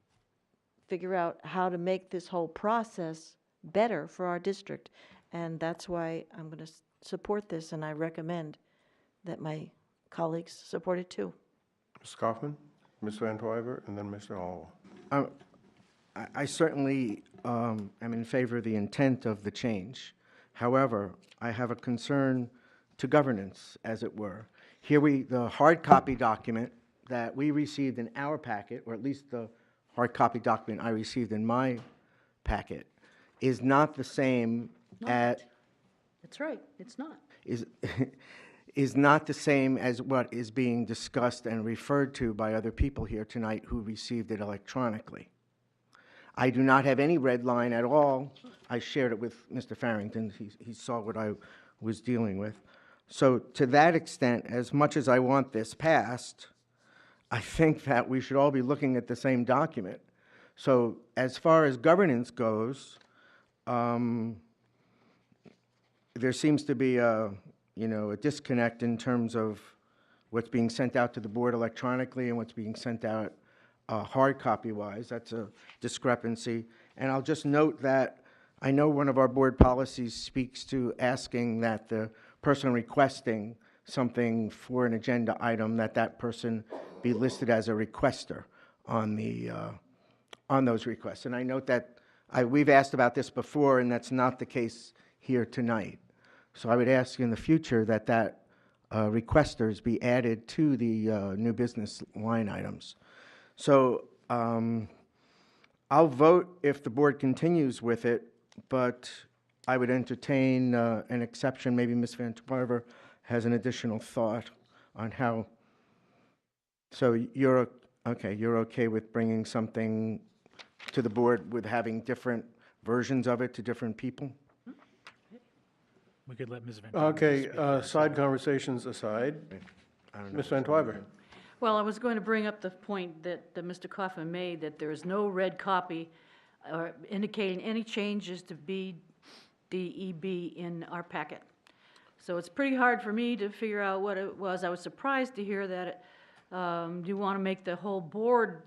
figure out how to make this whole process better for our district. And that's why I'm going to support this, and I recommend that my colleagues support it too. Ms. Kaufman, Ms. Van Twyver, and then Mr. Hall. I certainly am in favor of the intent of the change. However, I have a concern to governance, as it were. Here the hard copy document that we received in our packet, or at least the hard copy document I received in my packet, is not the same That's right, it's not. is not the same as what is being discussed and referred to by other people here tonight who received it electronically. I do not have any red line at all. I shared it with Mr. Farrington. He saw what I was dealing with. So to that extent, as much as I want this passed, I think that we should all be looking at the same document. So as far as governance goes, there seems to be a disconnect in terms of what's being sent out to the board electronically and what's being sent out hard copy-wise. That's a discrepancy. And I'll just note that I know one of our board policies speaks to asking that the person requesting something for an agenda item, that person be listed as a requester on those requests. And I note that we've asked about this before, and that's not the case here tonight. So I would ask in the future that requesters be added to the new business line items. So I'll vote if the board continues with it, but I would entertain an exception. Maybe Ms. Van Twyver has an additional thought on how. So you're okay with bringing something to the board with having different versions of it to different people? We could let Ms. Van Twyver Okay, speak for herself. side conversations aside, Ms. Van Twyver. Well, I was going to bring up the point that Mr. Kaufman made, that there is no red copy indicating any changes to BDEB in our packet. So it's pretty hard for me to figure out what it was. I was surprised to hear that you want to make the whole board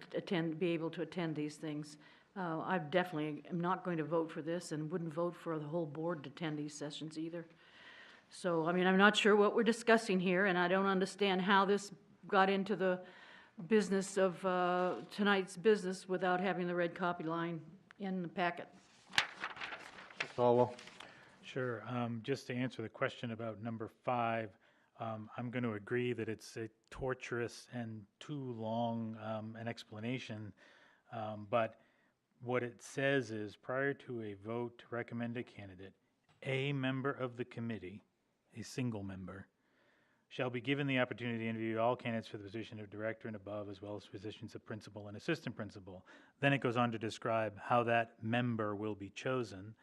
be able to attend these things. I definitely am not going to vote for this and wouldn't vote for the whole board to attend these sessions either. So, I mean, I'm not sure what we're discussing here, and I don't understand how this got into the business of tonight's business without having the red copy line in the packet. Caldwell. Sure. Just to answer the question about number 5, I'm going to agree that it's a torturous and too long an explanation, but what it says is prior to a vote to recommend a candidate, a member of the committee, a single member, shall be given the opportunity to interview all candidates for the position of director and above, as well as positions of principal and assistant principal. Then it goes on to describe how that member will be chosen,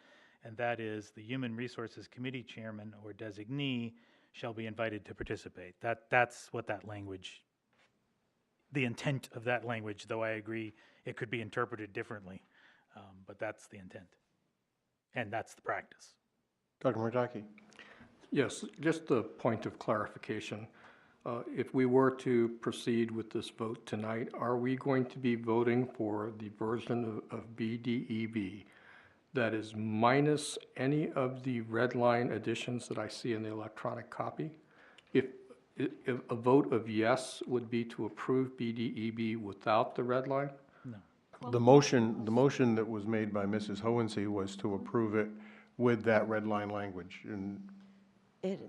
and that is the Human Resources Committee chairman or designee shall be invited to participate. That's what that language, the intent of that language, though I agree it could be interpreted differently, but that's the intent. And that's the practice. Dr. Murtaki? Yes, just a point of clarification. If we were to proceed with this vote tonight, are we going to be voting for the version of BDEB that is minus any of the red line additions that I see in the electronic copy? If a vote of yes would be to approve BDEB without the red line? The motion that was made by Mrs. Hohensee was to approve it with that red line language. And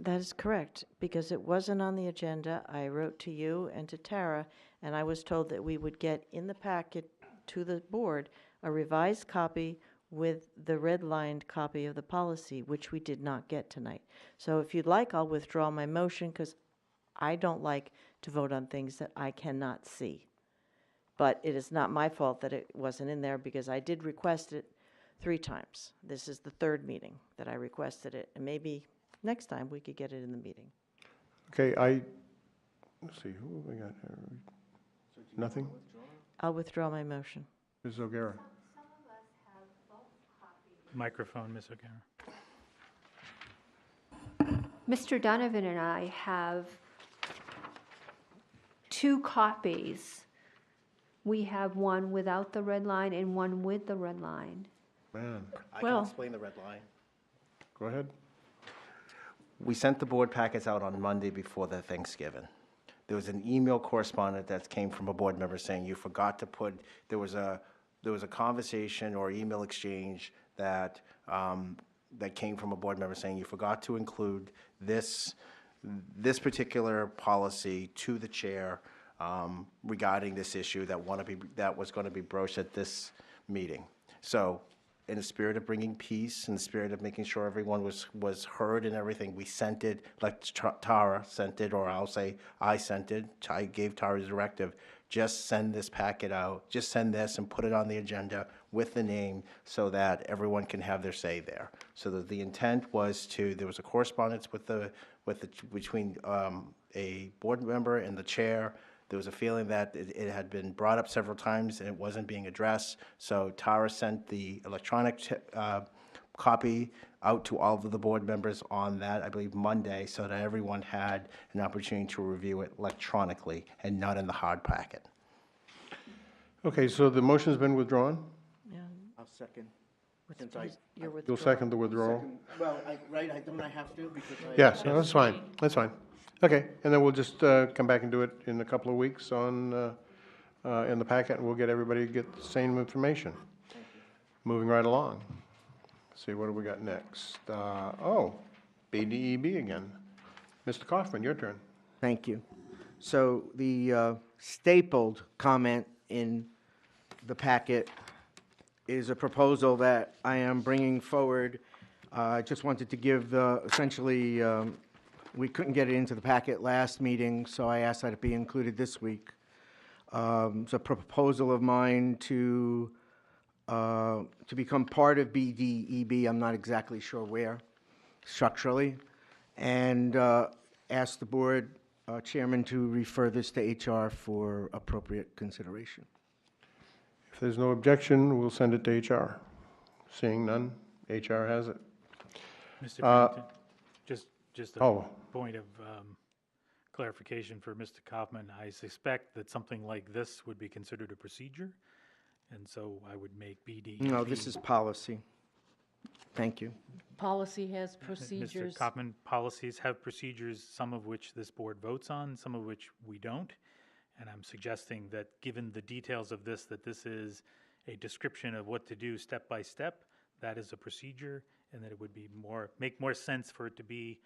That is correct, because it wasn't on the agenda. I wrote to you and to Tara, and I was told that we would get in the packet to the board a revised copy with the red-lined copy of the policy, which we did not get tonight. So if you'd like, I'll withdraw my motion, because I don't like to vote on things that I cannot see. But it is not my fault that it wasn't in there, because I did request it 3 times. This is the 3rd meeting that I requested it, and maybe next time we could get it in the meeting. okay, let's see, who have we got here? Nothing? I'll withdraw my motion. Mrs. O'Gara? Microphone, Ms. O'Gara. Mr. Donovan and I have 2 copies. We have one without the red line and one with the red line. Man, I Well- can explain the red line. go ahead. We sent the board packets out on Monday before the Thanksgiving. There was an email correspondent that came from a board member saying you forgot to put, there was a conversation or email exchange that, that came from a board member saying you forgot to include this particular policy to the chair regarding this issue that was going to be broached at this meeting. So in the spirit of bringing peace, in the spirit of making sure everyone was heard and everything, we sent it, like Tara sent it, or I'll say I sent it. I gave Tara the directive, just send this packet out, just send this and put it on the agenda with the name so that everyone can have their say there. So that the intent was there was a correspondence between a board member and the chair. There was a feeling that it had been brought up several times and it wasn't being addressed. So Tara sent the electronic copy out to all of the board members on that, I believe, Monday, so that everyone had an opportunity to review it electronically and not in the hard packet. Okay, so the motion's been withdrawn? Yeah. I'll second. You're You'll withdrawing. second the withdrawal? Well, don't I have to? Because Yes, no, that's fine, that's fine. Okay, and then we'll just come back and do it in a couple of weeks in the packet, and we'll get everybody to get the same information. Moving right along. Let's see, what do we got next? BDEB again. Mr. Kaufman, your turn. Thank you. So the stapled comment in the packet is a proposal that I am bringing forward. I just wanted to give essentially, we couldn't get it into the packet last meeting, so I asked that it be included this week. It's a proposal of mine to become part of BDEB. I'm not exactly sure where structurally, and ask the board chairman to refer this to HR for appropriate consideration. If there's no objection, we'll send it to HR. Seeing none, HR has it. Mr. Pennington, just a Oh. point of clarification for Mr. Kaufman. I suspect that something like this would be considered a procedure, and so I would make BD. No, this is policy. Thank you. Policy has Mr. procedures. Kaufman, policies have procedures, some of which this board votes on, some of which we don't. And I'm suggesting that, given the details of this, that this is a description of what to do step by step. That is a procedure, and that it would be make more sense for it to be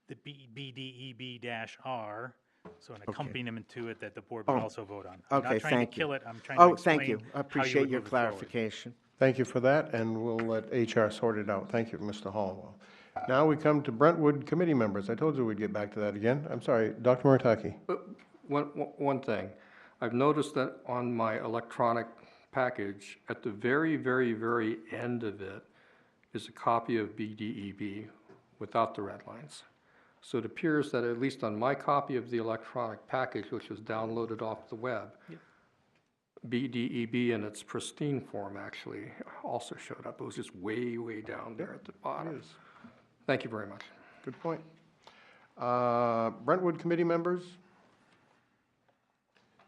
the BDEB-R, so an accompaniment to it that the board would also vote on. I'm Okay, not trying thank to kill you. it, I'm trying to Oh, explain thank you. I how you appreciate would your move it forward. clarification. Thank you for that, and we'll let HR sort it out. Thank you, Mr. Hallwell. Now we come to Brentwood committee members. I told you we'd get back to that again. I'm sorry, Dr. Murataki. One thing, I've noticed that on my electronic package, at the very, very, very end of it is a copy of BDEB without the red lines. So it appears that at least on my copy of the electronic package, which was downloaded off the web, BDEB in its pristine form actually also showed up. It was just way, way down there at the bottom. Thank you very much. Good point. Brentwood committee members?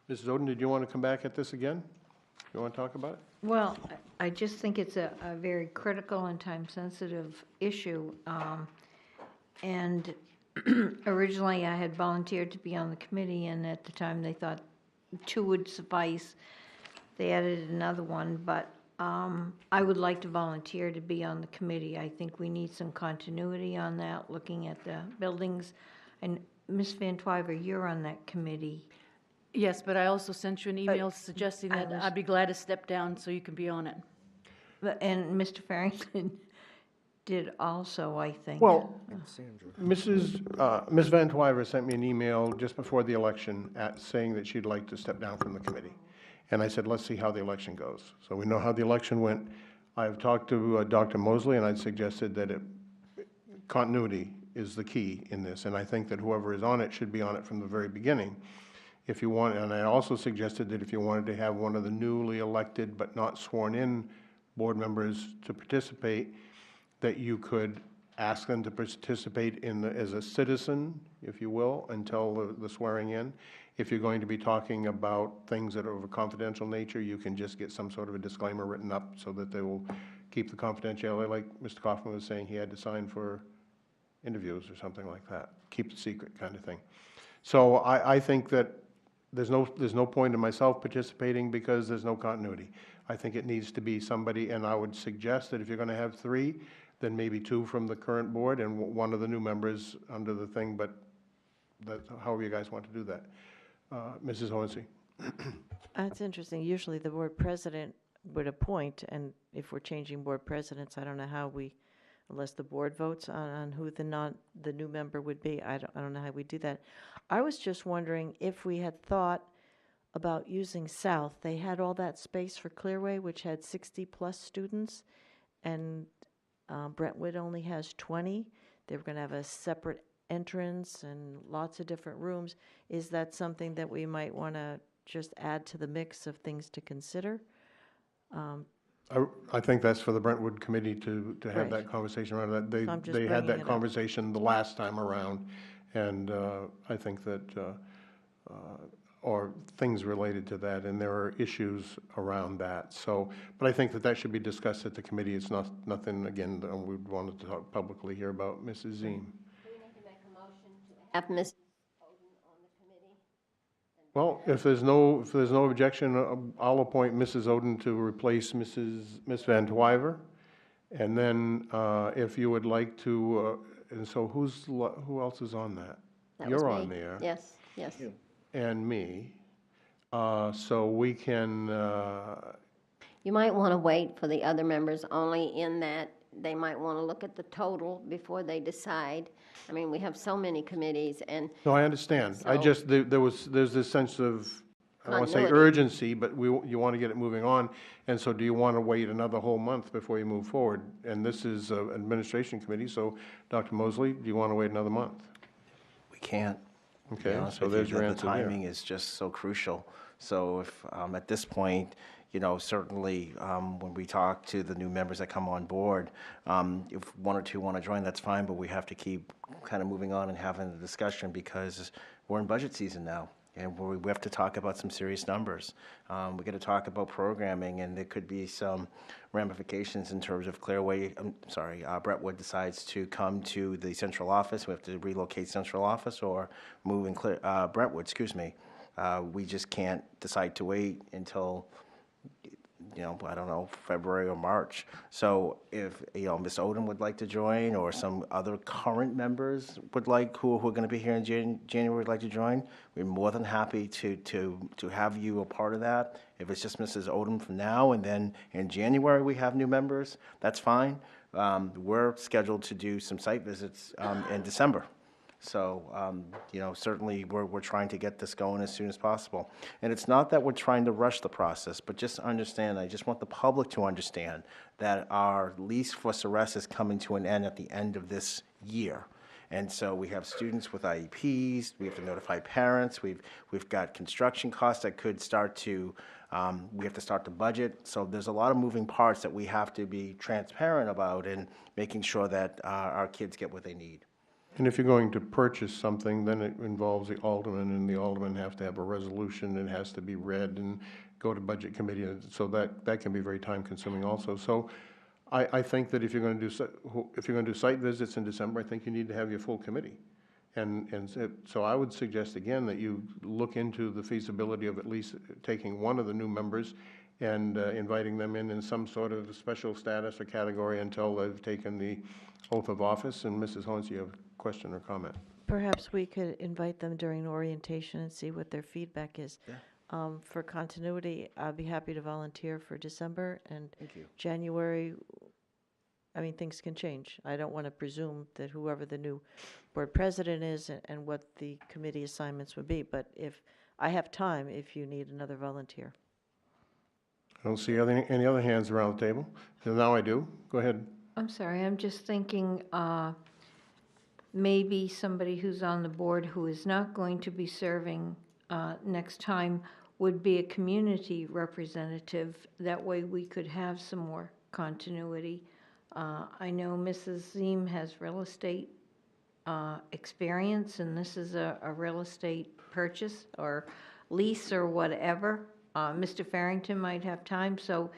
Mrs. Oden, did you want to come back at this again? You want to talk about it? Well, I just think it's a very critical and time-sensitive issue. And originally, I had volunteered to be on the committee, and at the time, they thought 2 would suffice. They added another one, but I would like to volunteer to be on the committee. I think we need some continuity on that, looking at the buildings. And Ms. Van Twyver, you're on that committee. Yes, but I also sent you an email suggesting that I'd be glad to step down so you can be on it. And Mr. Farrington did also, I think. Well, Ms. Van Twyver sent me an email just before the election saying that she'd like to step down from the committee. And I said, let's see how the election goes. So we know how the election went. I've talked to Dr. Mosley, and I'd suggested that continuity is the key in this. And I think that whoever is on it should be on it from the very beginning. If you want, and I also suggested that if you wanted to have one of the newly elected but not sworn in board members to participate, that you could ask them to participate as a citizen, if you will, until the swearing in. If you're going to be talking about things that are of a confidential nature, you can just get some sort of a disclaimer written up so that they will keep the confidentiality, like Mr. Kaufman was saying he had to sign for interviews or something like that. Keep the secret kind of thing. So I think that there's no point in myself participating because there's no continuity. I think it needs to be somebody, and I would suggest that if you're going to have 3, then maybe 2 from the current board and 1 of the new members under the thing, but that's however you guys want to do that. Mrs. Hohensee. That's interesting. Usually the board president would appoint, and if we're changing board presidents, I don't know how we, unless the board votes on who the new member would be, I don't know how we do that. I was just wondering if we had thought about using South. They had all that space for Clearway, which had 60-plus students, and Brentwood only has 20. They were going to have a separate entrance and lots of different rooms. Is that something that we might want to just add to the mix of things to consider? I think that's for the Brentwood committee to have Right. that conversation around that. So I'm just They had bringing that it up. conversation the last time around, and I think that, or things related to that, and there are issues around that. So, but I think that should be discussed at the committee. It's nothing, again, that we wanted to talk publicly here about. Mrs. Ziem. Have Ms. Well, if there's no objection, I'll appoint Mrs. Oden to replace Miss Van Twyver. And then, if you would like to, and so who else is on that? That was You're me. on there. Yes, yes. And me. So we can, You might want to wait for the other members, only in that they might want to look at the total before they decide. I mean, we have so many committees, and no, I understand. I So- just, there's this sense of, I don't want to say Continuity. urgency, but you want to get it moving on. And so do you want to wait another whole month before you move forward? And this is an administration committee, so Dr. Mosley, do you want to wait another month? We can't. To be Okay, honest so with you, there's your the answer there. timing is just so crucial. So if, at this point, certainly, when we talk to the new members that come on board, if 1 or 2 want to join, that's fine, but we have to keep kind of moving on and having the discussion because we're in budget season now. And we have to talk about some serious numbers. We got to talk about programming, and there could be some ramifications in terms of Brentwood decides to come to the central office. We have to relocate central office or move in Brentwood, excuse me. We just can't decide to wait until, I don't know, February or March. So if, Ms. Oden would like to join, or some other current members would like, who are going to be here in January would like to join, we're more than happy to have you a part of that. If it's just Mrs. Oden from now, and then in January we have new members, that's fine. we're scheduled to do some site visits in December. So, certainly we're trying to get this going as soon as possible. And it's not that we're trying to rush the process, but just understand, I just want the public to understand that our lease for Ceres is coming to an end at the end of this year. And so we have students with IEPs, we have to notify parents, we've got construction costs that could start to, we have to start the budget. So there's a lot of moving parts that we have to be transparent about in making sure that our kids get what they need. And if you're going to purchase something, then it involves the alderman, and the aldermen have to have a resolution, it has to be read and go to budget committee, and so that can be very time-consuming also. So I think that if you're going to do site visits in December, I think you need to have your full committee. So I would suggest again that you look into the feasibility of at least taking one of the new members and inviting them in some sort of special status or category until they've taken the oath of office. And Mrs. Holmes, you have a question or comment? Perhaps we could invite them during orientation and see what their feedback is. Yeah. For continuity, I'd be happy to volunteer for December and Thank you. January. I mean, things can change. I don't want to presume that whoever the new board president is and what the committee assignments would be, but if I have time, if you need another volunteer. I don't see any other hands around the table. So now I do. Go ahead. I'm sorry, I'm just thinking maybe somebody who's on the board who is not going to be serving next time would be a community representative. That way we could have some more continuity. I know Mrs. Ziem has real estate experience, and this is a real estate purchase or lease or whatever. Mr. Farrington might have time, so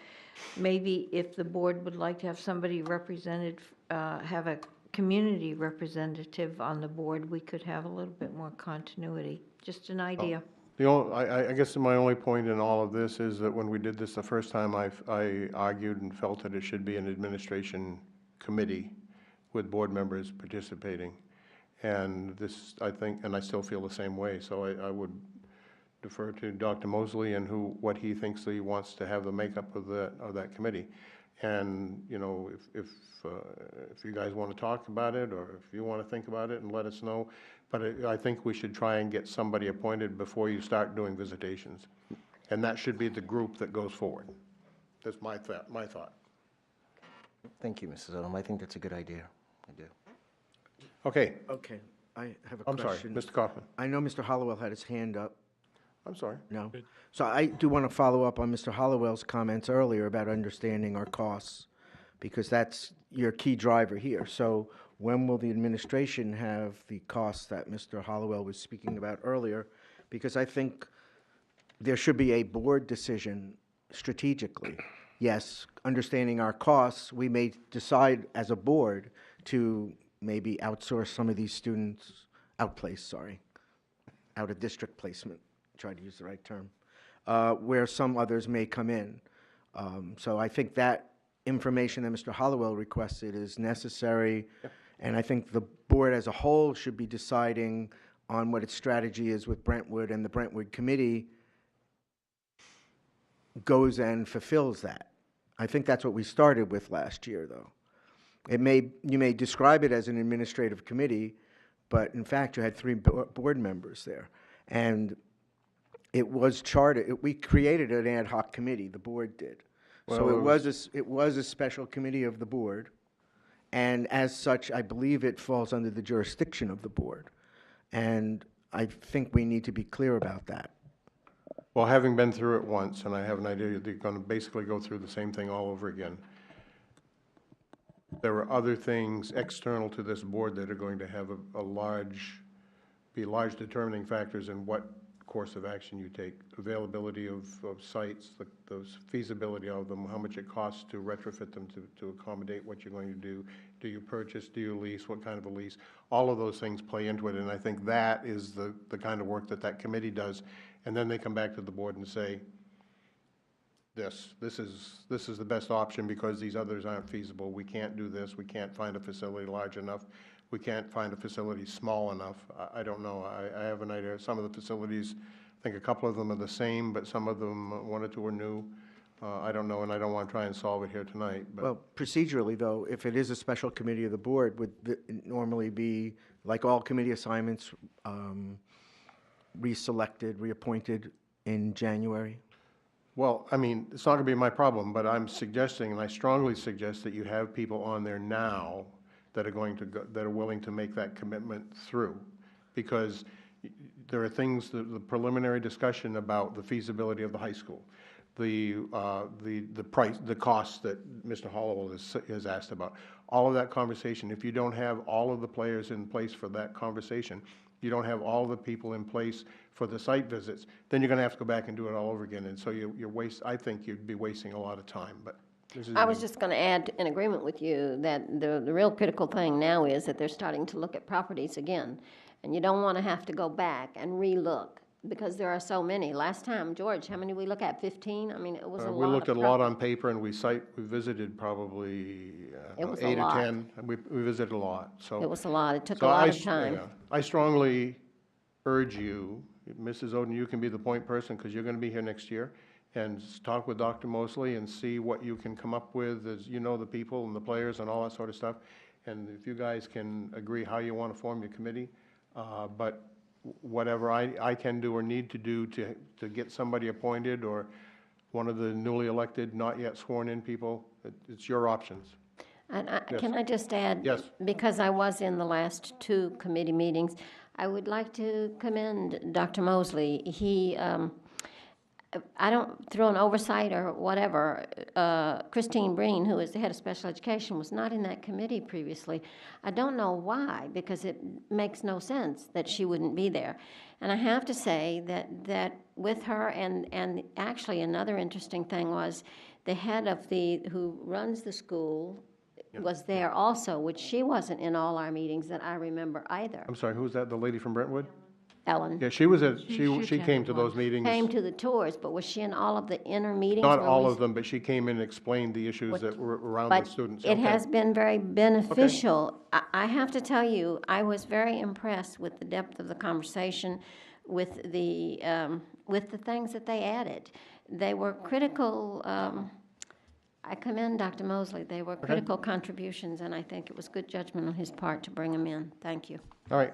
maybe if the board would like to have somebody represented, have a community representative on the board, we could have a little bit more continuity. Just an idea. I guess my only point in all of this is that when we did this the first time, I argued and felt that it should be an administration committee with board members participating. And this, I think, and I still feel the same way, so I would defer to Dr. Mosley and what he thinks he wants to have the makeup of that committee. And, if you guys want to talk about it, or if you want to think about it and let us know. But I think we should try and get somebody appointed before you start doing visitations. And that should be the group that goes forward. That's my thought. Thank you, Mrs. Odom. I think that's a good idea. I do. Okay. Okay, I have a I'm sorry, question. Mr. Kaufman. I know Mr. Hollowell had his hand up. I'm sorry. No? So I do want to follow up on Mr. Hollowell's comments earlier about understanding our costs, because that's your key driver here. So when will the administration have the costs that Mr. Hollowell was speaking about earlier? Because I think there should be a board decision strategically. Yes, understanding our costs, we may decide as a board to maybe outsource some of these students, out of district placement, try to use the right term, where some others may come in. So I think that information that Mr. Hollowell requested is necessary, and I think the board as a whole should be deciding on what its strategy is with Brentwood, and the Brentwood committee goes and fulfills that. I think that's what we started with last year, though. You may describe it as an administrative committee, but in fact, you had 3 board members there. And it was chartered, we created an ad hoc committee, the board did. So it was a special committee of the board, and as such, I believe it falls under the jurisdiction of the board. And I think we need to be clear about that. Well, having been through it once, and I have an idea they're going to basically go through the same thing all over again, there are other things external to this board that are going to have be large determining factors in what course of action you take. Availability of sites, the feasibility of them, how much it costs to retrofit them to accommodate what you're going to do. Do you purchase, do you lease, what kind of a lease? All of those things play into it, and I think that is the kind of work that committee does. And then they come back to the board and say, this is the best option because these others aren't feasible. We can't do this. We can't find a facility large enough. We can't find a facility small enough. I don't know. I have an idea. Some of the facilities, I think a couple of them are the same, but some of them, 1 or 2 are new. I don't know, and I don't want to try and solve it here tonight, but. Well, procedurally, though, if it is a special committee of the board, would it normally be, like all committee assignments, reselected, reappointed in January? Well, I mean, it's not going to be my problem, but I'm suggesting, and I strongly suggest that you have people on there now that are going to go, that are willing to make that commitment through. Because there are things, the preliminary discussion about the feasibility of the high school, the price, the costs that Mr. Hollowell has asked about, all of that conversation. If you don't have all of the players in place for that conversation, you don't have all the people in place for the site visits, then you're going to have to go back and do it all over again. And so I think you'd be wasting a lot of time, but this is. I was just going to add, in agreement with you, that the real critical thing now is that they're starting to look at properties again. And you don't want to have to go back and re-look, because there are so many. Last time, George, how many did we look at? 15? I mean, it was a lot. We looked at a lot on paper, and we visited probably It was a 8 or lot. 10. We visited a lot, so. It was a lot. It took a lot of time. I strongly urge you, Mrs. Oden, you can be the point person, because you're going to be here next year, and talk with Dr. Mosley and see what you can come up with, as you know the people and the players and all that sort of stuff. And if you guys can agree how you want to form your committee, but whatever I can do or need to do to get somebody appointed, or one of the newly elected, not yet sworn-in people, it's your options. And Yes. can I just add? Yes. Because I was in the last 2 committee meetings, I would like to commend Dr. Mosley. He, I don't, through an oversight or whatever, Christine Breen, who is the head of special education, was not in that committee previously. I don't know why, because it makes no sense that she wouldn't be there. And I have to say that with her, and actually another interesting thing was the head of who runs the school was there also, which she wasn't in all our meetings that I remember either. I'm sorry, who's that, the lady from Brentwood? Ellen. Yeah, she was she came to those meetings. Came to the tours, but was she in all of the inner meetings? Not where all we- of them, but she came in and explained the issues that were around the students. But it Okay. has been very beneficial. I have to tell you, I was very impressed with the depth of the conversation, with the things that they added. They were critical. I commend Dr. Mosley. They were critical contributions, and I think it was good judgment on his part to bring them in. Thank you. All right.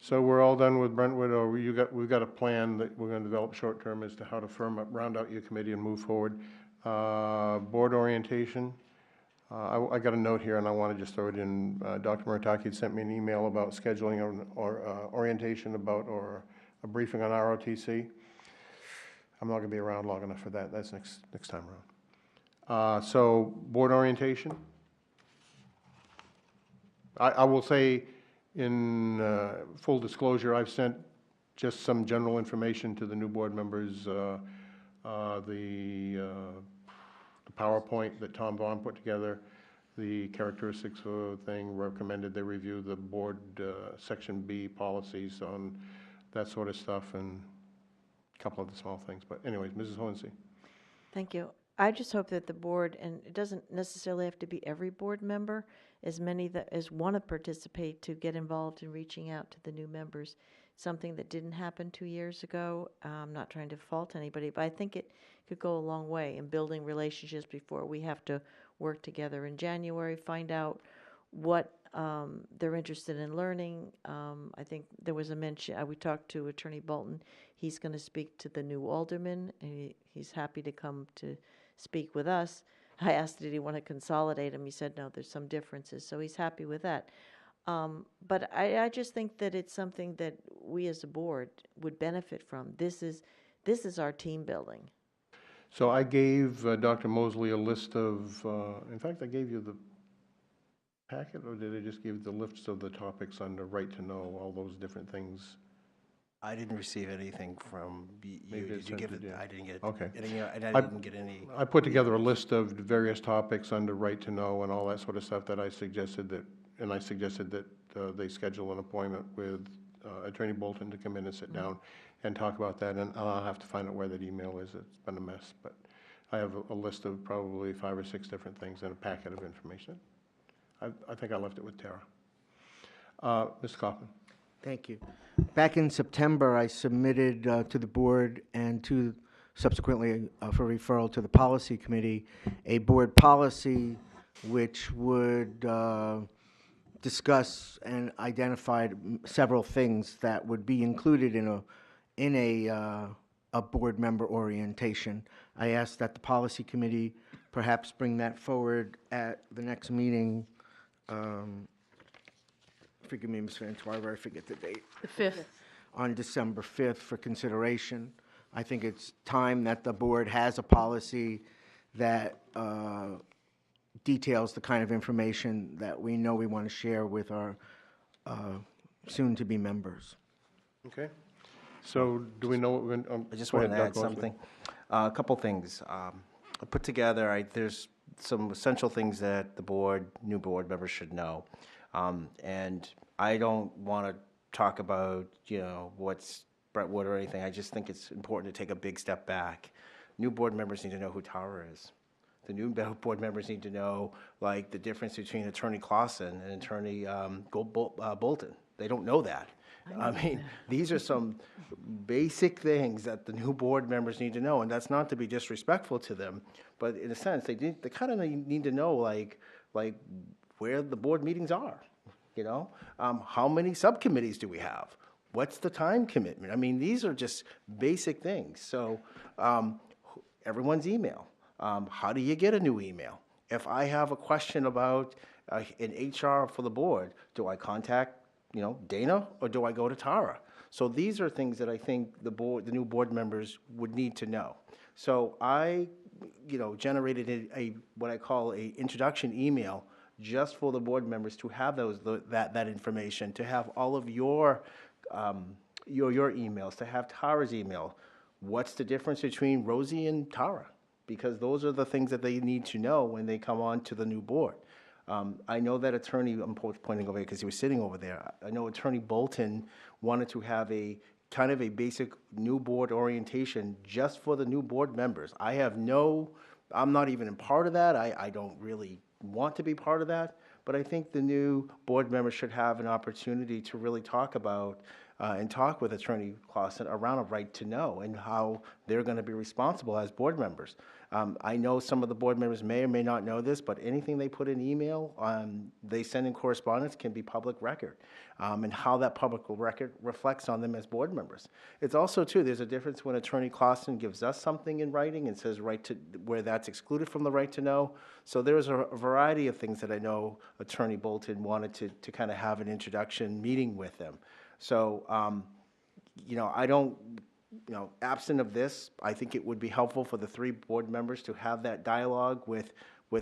So we're all done with Brentwood, or we've got a plan that we're going to develop short-term as to how to round out your committee and move forward. Board orientation. I got a note here, and I want to just throw it in. Dr. Murataki had sent me an email about scheduling orientation or a briefing on ROTC. I'm not going to be around long enough for that. That's next time around. So board orientation. I will say, in full disclosure, I've sent just some general information to the new board members, the PowerPoint that Tom Vaughn put together, the characteristics of the thing, recommended they review the board Section B policies on that sort of stuff, and a couple of the small things. But anyways, Mrs. Hohensee. Thank you. I just hope that the board, and it doesn't necessarily have to be every board member, as many as want to participate, to get involved in reaching out to the new members. Something that didn't happen 2 years ago. I'm not trying to fault anybody, but I think it could go a long way in building relationships before we have to work together in January, find out what they're interested in learning. I think there was a mention, we talked to Attorney Bolton. He's going to speak to the new alderman, and he's happy to come to speak with us. I asked, did he want to consolidate them? He said, no, there's some differences, so he's happy with that. But I just think that it's something that we as a board would benefit from. This is our team building. So I gave Dr. Mosley a list of, in fact, I gave you the packet, or did I just give the list of the topics under right to know, all those different things? I didn't receive anything from you. Maybe Did you give it? yeah. I didn't get it. Okay. And I didn't get any. I put together a list of various topics under right to know and all that sort of stuff that I suggested that they schedule an appointment with Attorney Bolton to come in and sit down and talk about that, and I'll have to find out where that email is. It's been a mess, but I have a list of probably 5 or 6 different things and a packet of information. I think I left it with Tara. Mr. Kaufman. Thank you. Back in September, I submitted to the board and to subsequently for referral to the policy committee, a board policy which would discuss and identify several things that would be included in a board member orientation. I asked that the policy committee perhaps bring that forward at the next meeting. Forgive me, Ms. Van Twyver, I forget the date. The 5th. On December 5th for consideration. I think it's time that the board has a policy that details the kind of information that we know we want to share with our soon-to-be members. Okay. So do we know what we're going to? I just wanted to add something. A couple things. I put together, there's some essential things that the new board members should know. And I don't want to talk about, what's Brentwood or anything. I just think it's important to take a big step back. New board members need to know who Tara is. The new board members need to know, like, the difference between Attorney Clausen and Attorney Bolton. They don't know that. I mean, these are some basic things that the new board members need to know, and that's not to be disrespectful to them, but in a sense, they kind of need to know, like where the board meetings are, how many subcommittees do we have? What's the time commitment? I mean, these are just basic things. So everyone's email. How do you get a new email? If I have a question about an HR for the board, do I contact Dana, or do I go to Tara? So these are things that I think the new board members would need to know. So I, generated what I call a introduction email just for the board members to have that information, to have all of your emails, to have Tara's email. What's the difference between Rosie and Tara? Because those are the things that they need to know when they come on to the new board. I know that I'm pointing over here because he was sitting over there. I know Attorney Bolton wanted to have a kind of a basic new board orientation just for the new board members. I'm not even a part of that. I don't really want to be part of that, but I think the new board members should have an opportunity to really talk about and talk with Attorney Clausen around a right to know and how they're going to be responsible as board members. I know some of the board members may or may not know this, but anything they put in email, they send in correspondence can be public record, and how that public record reflects on them as board members. It's also, too, there's a difference when Attorney Clausen gives us something in writing and says where that's excluded from the right to know. So there's a variety of things that I know Attorney Bolton wanted to kind of have an introduction meeting with them. So, I don't, absent of this, I think it would be helpful for the three board members to have that dialogue with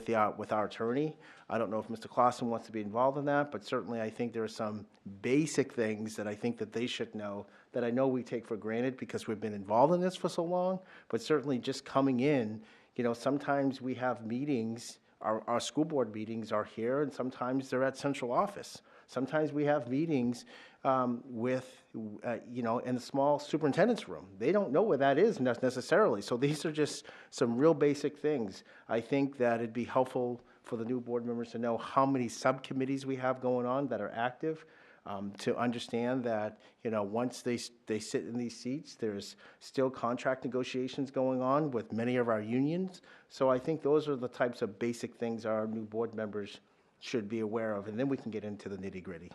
our attorney. I don't know if Mr. Clausen wants to be involved in that, but certainly I think there are some basic things that I think that they should know that I know we take for granted because we've been involved in this for so long, but certainly just coming in, sometimes we have meetings, our school board meetings are here, and sometimes they're at central office. Sometimes we have meetings in the small superintendent's room. They don't know where that is necessarily. So these are just some real basic things. I think that it'd be helpful for the new board members to know how many subcommittees we have going on that are active, to understand that, once they sit in these seats, there's still contract negotiations going on with many of our unions. So I think those are the types of basic things our new board members should be aware of, and then we can get into the nitty-gritty.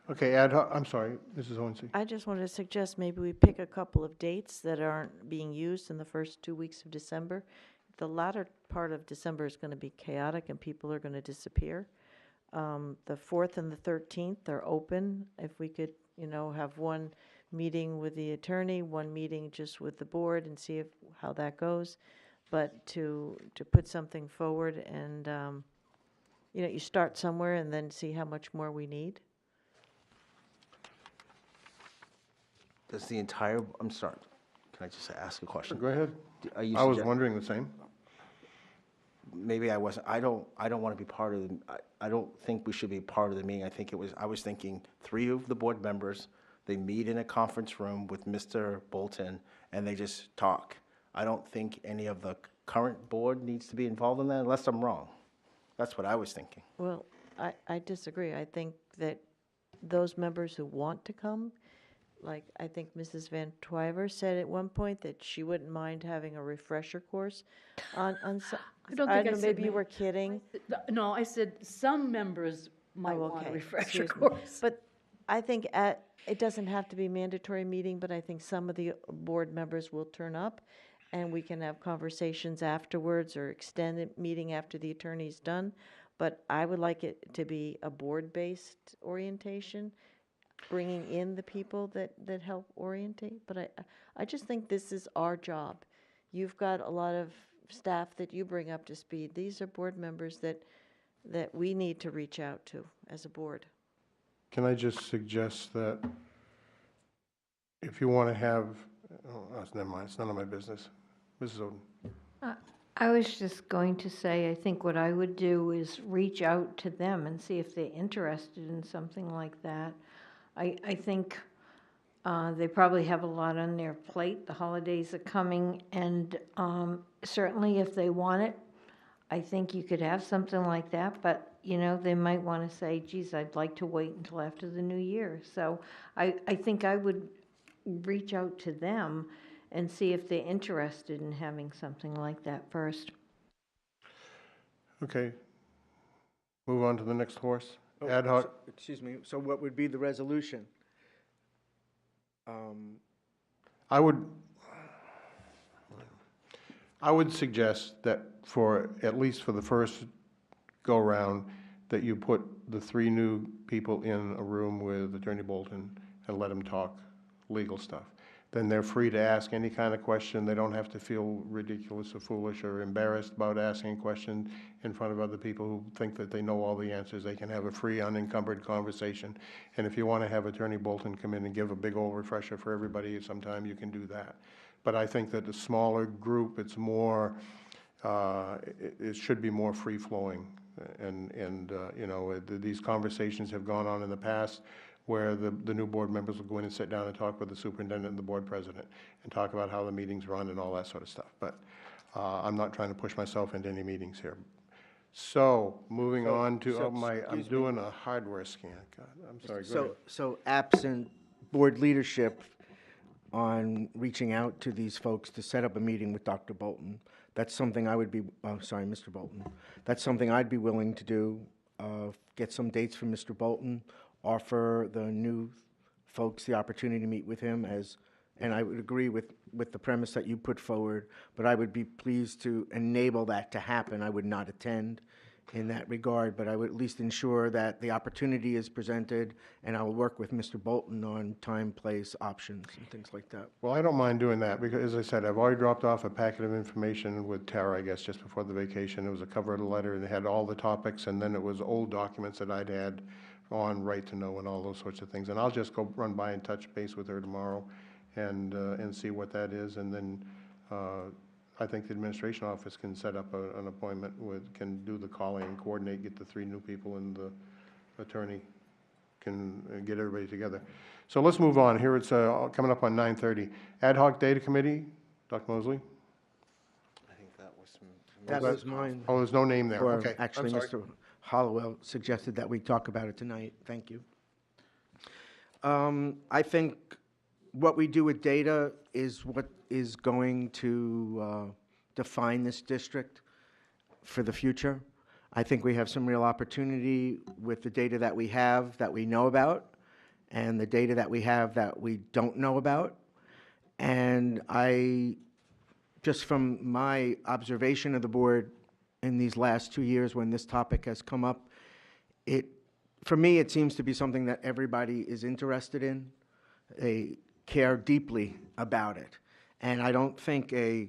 Okay, I'm sorry, Mrs. Hohensee. I just wanted to suggest maybe we pick a couple of dates that aren't being used in the first 2 weeks of December. The latter part of December is going to be chaotic and people are going to disappear. The 4th and the 13th are open. If we could, have one meeting with the attorney, one meeting just with the board and see how that goes. But to put something forward and, you start somewhere and then see how much more we need. Does I'm sorry, can I just ask a question? Go ahead. I was wondering the same. Maybe I wasn't, I don't want to be part of I don't think we should be part of the meeting. I was thinking 3 of the board members, they meet in a conference room with Mr. Bolton and they just talk. I don't think any of the current board needs to be involved in that unless I'm wrong. That's what I was thinking. Well, I disagree. I think that those members who want to come, like, I think Mrs. Van Twyver said at one point that she wouldn't mind having a refresher course on some. I don't think I know, said maybe you ma- were kidding. No, I said some members might Oh, want a okay, refresher excuse me. course. But I think it doesn't have to be a mandatory meeting, but I think some of the board members will turn up, and we can have conversations afterwards or extended meeting after the attorney's done. But I would like it to be a board-based orientation, bringing in the people that help orientate. But I just think this is our job. You've got a lot of staff that you bring up to speed. These are board members that we need to reach out to as a board. Can I just suggest that if you want to have, never mind, it's none of my business. Mrs. Oden. I was just going to say, I think what I would do is reach out to them and see if they're interested in something like that. I think they probably have a lot on their plate. The holidays are coming, and certainly if they want it, I think you could have something like that, but, you know, they might want to say, geez, I'd like to wait until after the new year. So I think I would reach out to them and see if they're interested in having something like that first. Okay. Move on to the next horse. Oh, Ad hoc. Excuse me, so what would be the resolution? I would suggest that at least for the first go-round, that you put the 3 new people in a room with Attorney Bolton and let them talk legal stuff. Then they're free to ask any kind of question. They don't have to feel ridiculous or foolish or embarrassed about asking a question in front of other people who think that they know all the answers. They can have a free, unencumbered conversation. And if you want to have Attorney Bolton come in and give a big old refresher for everybody sometime, you can do that. But I think that the smaller group, it's more, it should be more free-flowing. And you know, these conversations have gone on in the past where the new board members will go in and sit down and talk with the superintendent and the board president and talk about how the meetings run and all that sort of stuff. But I'm not trying to push myself into any meetings here. So, moving on to, I'm doing a hardware scan. God, I'm sorry, go ahead. So absent board leadership on reaching out to these folks to set up a meeting with Dr. Bolton, that's something I would be, Mr. Bolton. That's something I'd be willing to do, get some dates from Mr. Bolton, offer the new folks the opportunity to meet with him and I would agree with the premise that you put forward, but I would be pleased to enable that to happen. I would not attend in that regard, but I would at least ensure that the opportunity is presented, and I will work with Mr. Bolton on time, place, options, and things like that. Well, I don't mind doing that, because as I said, I've already dropped off a packet of information with Tara, I guess, just before the vacation. It was a cover letter, and it had all the topics, and then it was old documents that I'd had on right to know and all those sorts of things. And I'll just go run by and touch base with her tomorrow and see what that is. And then I think the administration office can set up an appointment can do the calling and coordinate, get the 3 new people, and the attorney can get everybody together. So let's move on. Here it's coming up on 9:30. Ad hoc Data Committee, Dr. Mosley? I think that was That was mine. Oh, there's no name there. Or Okay. actually, I'm sorry. Mr. Hollowell suggested that we talk about it tonight. Thank you. I think what we do with data is what is going to define this district for the future. I think we have some real opportunity with the data that we have that we know about and the data that we have that we don't know about. And just from my observation of the board in these last 2 years when this topic has come up, for me, it seems to be something that everybody is interested in. They care deeply about it. And I don't think a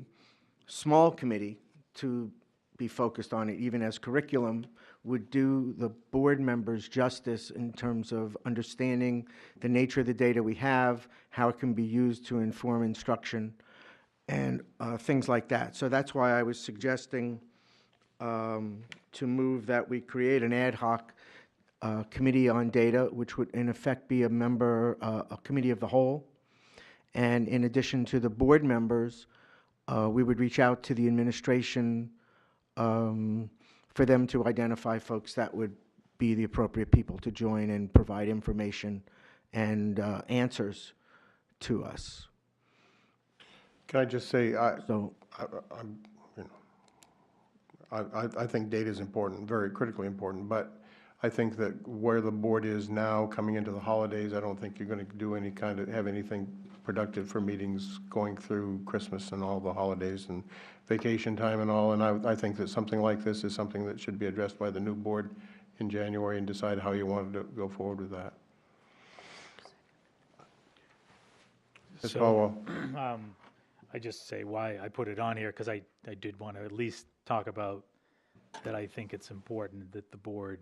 small committee to be focused on it, even as curriculum, would do the board members justice in terms of understanding the nature of the data we have, how it can be used to inform instruction, and things like that. So that's why I was suggesting to move that we create an ad hoc committee on data, which would in effect be a committee of the whole. And in addition to the board members, we would reach out to the administration for them to identify folks that would be the appropriate people to join and provide information and answers to us. Can I just say, So, I'm, you know, I think data is important, very critically important, but I think that where the board is now, coming into the holidays, I don't think you're going to do any kind of, have anything productive for meetings going through Christmas and all the holidays and vacation time and all, and I think that something like this is something that should be addressed by the new board in January and decide how you want to go forward with that. Ms. Caldwell. I just say why I put it on here, because I did want to at least talk about that. I think it's important that the board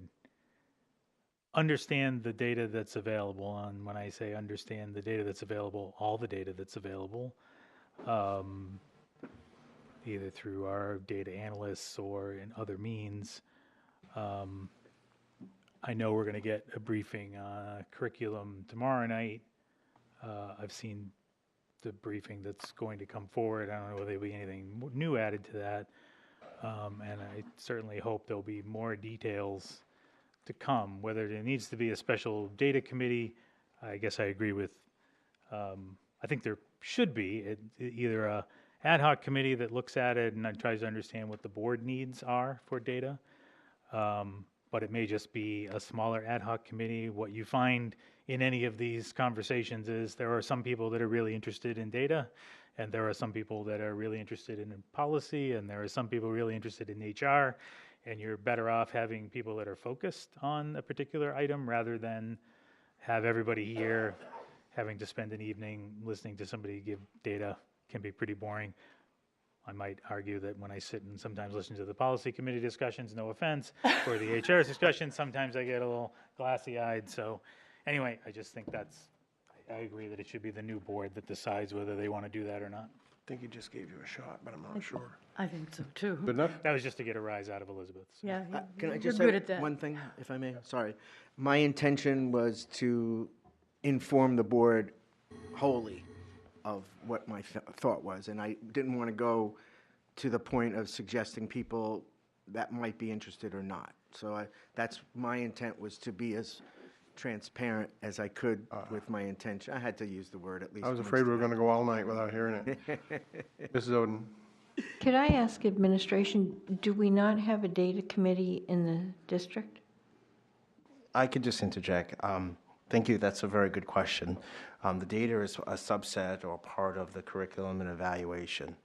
understand the data that's available. And when I say understand the data that's available, all the data that's available, either through our data analysts or in other means. I know we're going to get a briefing on curriculum tomorrow night. I've seen the briefing that's going to come forward. I don't know whether there'll be anything new added to that. And I certainly hope there'll be more details to come. Whether there needs to be a special data committee, I guess I agree with, I think there should be either a ad hoc committee that looks at it and tries to understand what the board needs are for data. But it may just be a smaller ad hoc committee. What you find in any of these conversations is there are some people that are really interested in data, and there are some people that are really interested in policy, and there are some people really interested in HR, and you're better off having people that are focused on a particular item rather than have everybody here having to spend an evening listening to somebody give data. Can be pretty boring. I might argue that when I sit and sometimes listen to the policy committee discussions, no offense, or the HR discussions, sometimes I get a little glassy-eyed. So anyway, I just think I agree that it should be the new board that decides whether they want to do that or not. I think he just gave you a shot, but I'm not sure. I think so, too. Good enough? That was just to get a rise out of Elizabeth. So. Yeah, can I you're just good say at that. one thing, if I may? Sorry. My intention was to inform the board wholly of what my thought was, and I didn't want to go to the point of suggesting people that might be interested or not. So that's my intent, was to be as transparent as I could with my intention. I had to use the word at least. I was once afraid we were today. going to go all night without hearing it. Mrs. Oden. Could I ask administration, do we not have a data committee in the district? I could just interject. Thank you. That's a very good question. The data is a subset or part of the curriculum and evaluation.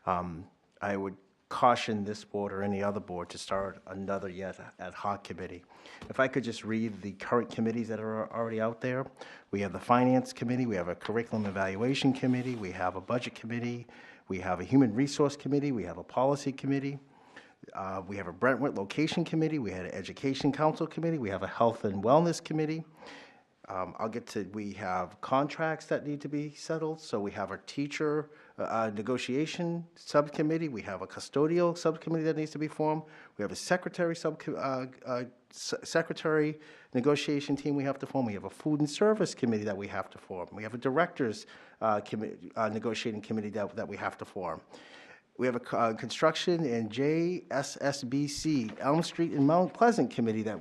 I would caution this board or any other board to start another yet ad hoc committee. If I could just read the current committees that are already out there. We have the Finance Committee, we have a Curriculum Evaluation Committee, we have a Budget Committee, we have a Human Resource Committee, we have a Policy Committee, we have a Brentwood Location Committee, we had an Education Council Committee, we have a Health and Wellness Committee. We have contracts that need to be settled, so we have a teacher negotiation subcommittee, we have a custodial subcommittee that needs to be formed, we have a secretary negotiation team we have to form, we have a food and service committee that we have to form, we have a directors negotiating committee that we have to form. We have a construction and JSSBC, Elm Street and Mount Pleasant committee that